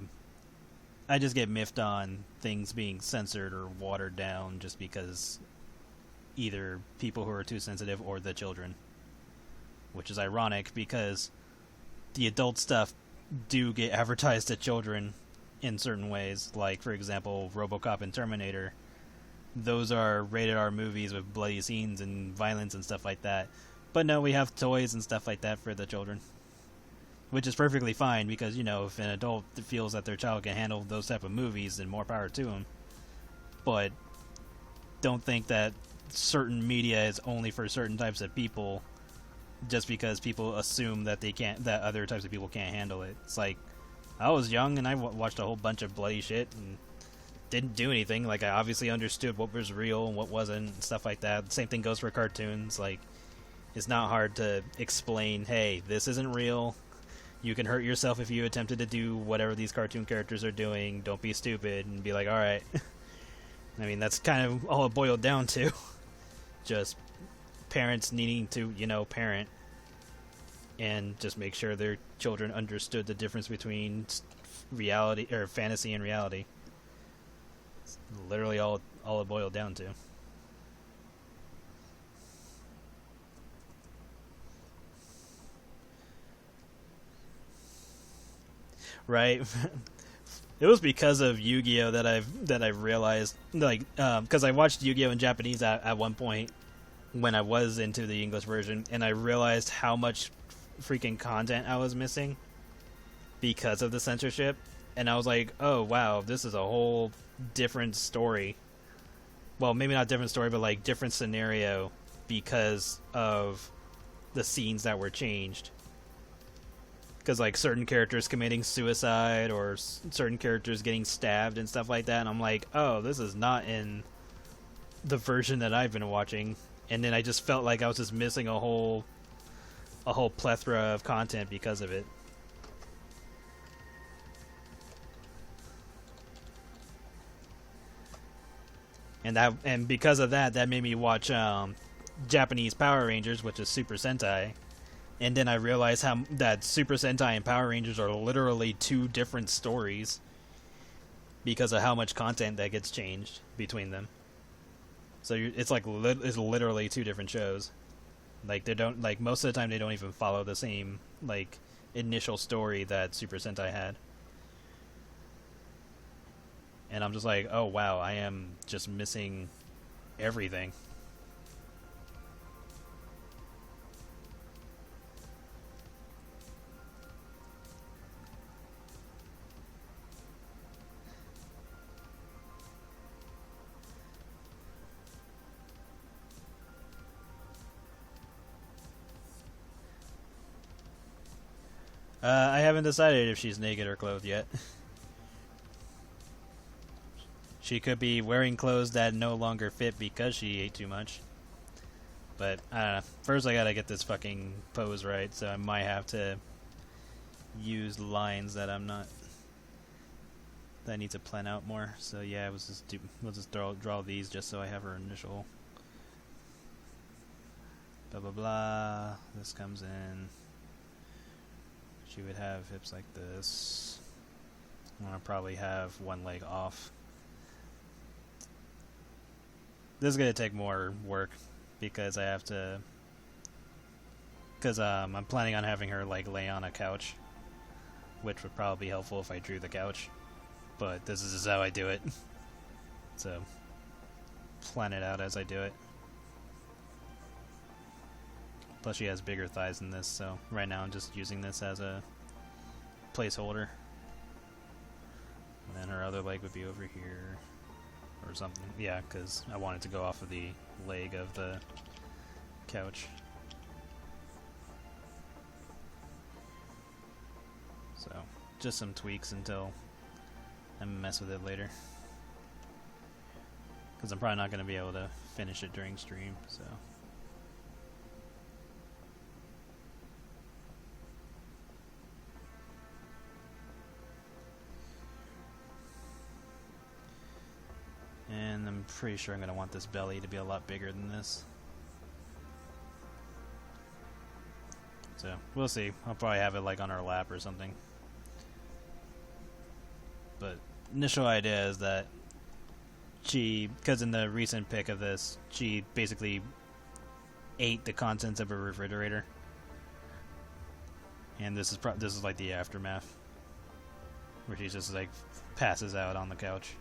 I just get miffed on things being censored or watered down just because either people who are too sensitive or the children. Which is ironic because the adult stuff do get advertised to children in certain ways. Like, for example, RoboCop and Terminator. Those are rated R movies with bloody scenes and violence and stuff like that. But no, we have toys and stuff like that for the children. Which is perfectly fine because, you know, if an adult feels that their child can handle those type of movies, then more power to them. But don't think that certain media is only for certain types of people just because people assume that that other types of people can't handle it. It's like, I was young and I watched a whole bunch of bloody shit and didn't do anything. Like, I obviously understood what was real and what wasn't and stuff like that. Same thing goes for cartoons. Like, it's not hard to explain, hey, this isn't real. You can hurt yourself if you attempted to do whatever these cartoon characters are doing. Don't be stupid, and be like, alright. I mean, that's kind of all it boiled down to. Just parents needing to, you know, parent and just make sure their children understood the difference between reality or fantasy and reality. It's literally all it boiled down to. right? It was because of Yu-Gi-Oh that I realized, like, because I watched Yu-Gi-Oh in Japanese at one point when I was into the English version, and I realized how much freaking content I was missing because of the censorship, and I was like, oh wow, this is a whole different story. Well, maybe not different story, but like different scenario because of the scenes that were changed. Because like certain characters committing suicide or certain characters getting stabbed and stuff like that, and I'm like, oh, this is not in the version that I've been watching. And then I just felt like I was just missing a whole plethora of content because of it. And because of that made me watch Japanese Power Rangers, which is Super Sentai. And then I realized how that Super Sentai and Power Rangers are literally two different stories because of how much content that gets changed between them. So it's like it's literally two different shows. Like they don't, like, most of the time they don't even follow the same like initial story that Super Sentai had. And I'm just like, oh wow, I am just missing everything. I haven't decided if she's naked or clothed yet. She could be wearing clothes that no longer fit because she ate too much. But, I don't know. First I gotta get this fucking pose right, so I might have to use lines that I'm not... that I need to plan out more. So yeah, we'll just draw these just so I have her initial... blah blah blah. This comes in... She would have hips like this. I'm gonna probably have one leg off. This is gonna take more work because I have to. Because I'm planning on having her like lay on a couch, which would probably be helpful if I drew the couch. But this is just how I do it. So plan it out as I do it. Plus she has bigger thighs than this, so right now I'm just using this as a placeholder. And then her other leg would be over here, or something. Yeah, because I want it to go off of the leg of the couch. So, just some tweaks until I mess with it later. Because I'm probably not going to be able to finish it during stream, so... And I'm pretty sure I'm going to want this belly to be a lot bigger than this. So, we'll see. I'll probably have it like on her lap or something. But, initial idea is that she, because in the recent pic of this, she basically ate the contents of a refrigerator. And this is like the aftermath. Where she just like passes out on the couch.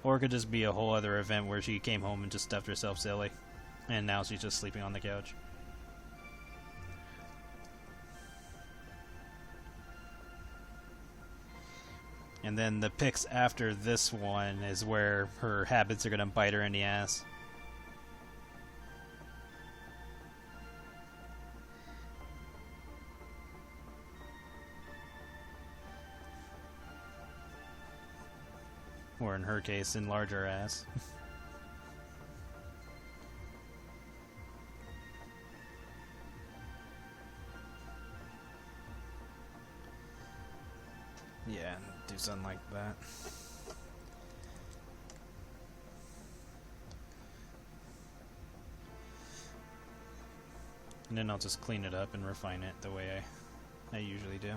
Or it could just be a whole other event where she came home and just stuffed herself silly. And now she's just sleeping on the couch. And then the pics after this one is where her habits are going to bite her in the ass. Or in her case, enlarge her ass. Yeah, do something like that. And then I'll just clean it up and refine it the way I usually do.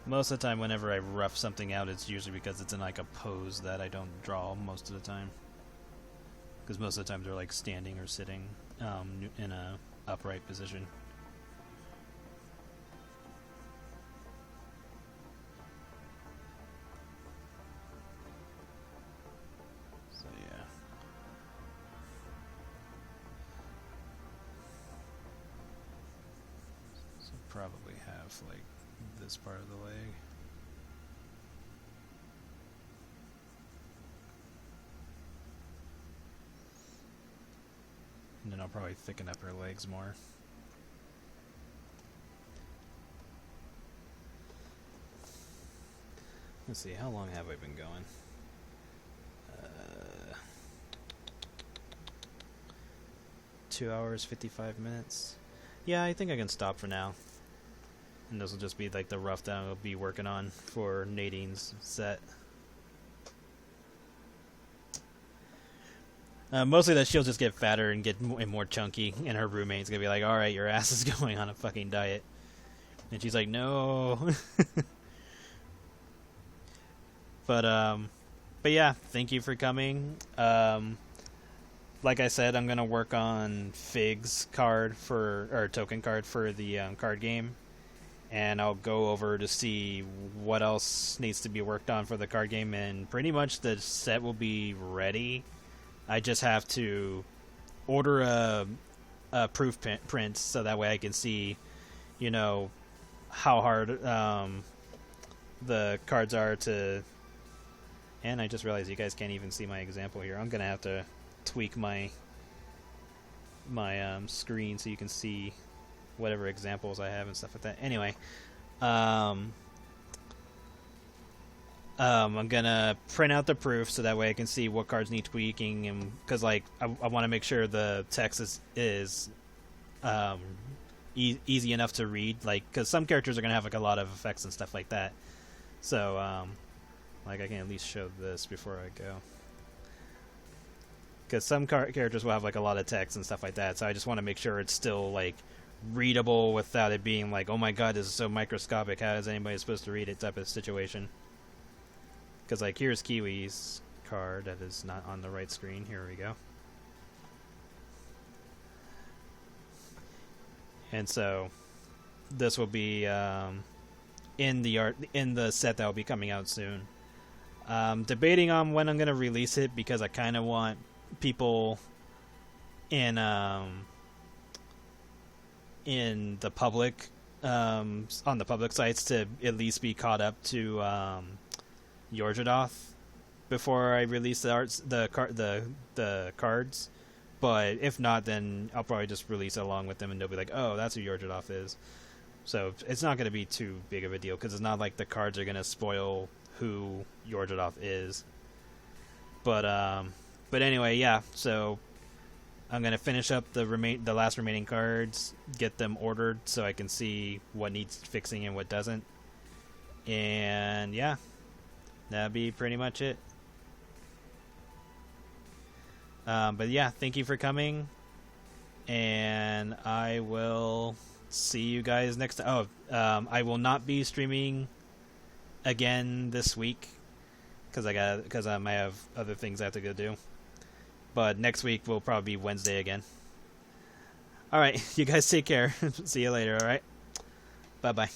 Most of the time, whenever I rough something out, it's usually because it's in like a pose that I don't draw most of the time. Because most of the time they're like standing or sitting in a upright position. So yeah. So probably have like this part of the leg. And then I'll probably thicken up her legs more. Let's see, how long have I been going? 2 hours, 55 minutes. Yeah, I think I can stop for now. And this will just be like the rough that I'll be working on for Nadine's set. Mostly that she'll just get fatter and get more chunky, and her roommate's gonna be like, "All right, your ass is going on a fucking diet," and she's like, "No." But yeah, thank you for coming. Like I said, I'm gonna work on Fig's card or token card for the card game, and I'll go over to see what else needs to be worked on for the card game, and pretty much the set will be ready. I just have to order a proof print so that way I can see, you know, how hard the cards are to. And I just realized you guys can't even see my example here. I'm gonna have to tweak my screen so you can see whatever examples I have and stuff like that. Anyway, I'm gonna print out the proof so that way I can see what cards need tweaking, and because like I want to make sure the text is easy enough to read, like because some characters are gonna have like a lot of effects and stuff like that. So like I can at least show this before I go, because some characters will have like a lot of text and stuff like that. So I just want to make sure it's still like readable without it being like, oh my god, this is so microscopic. How is anybody supposed to read it? Type of situation. Because, like, here's Kiwi's card that is not on the right screen. Here we go. And so, this will be in the set that will be coming out soon. Debating on when I'm going to release it because I kind of want people in the public on the public sites to at least be caught up to Yorjadoth before I release the cards, but if not, then I'll probably just release it along with them, and they'll be like, "Oh, that's who Yorjadoth is." So it's not going to be too big of a deal because it's not like the cards are going to spoil who Yorjadoth is. But anyway, yeah. So I'm going to finish up the last remaining cards, get them ordered so I can see what needs fixing and what doesn't, and yeah. That'd be pretty much it. But yeah, thank you for coming, and I will see you guys next time. I will not be streaming again this week because I have other things I have to go do. But next week will probably be Wednesday again. All right, you guys take care. See you later. All right, bye bye.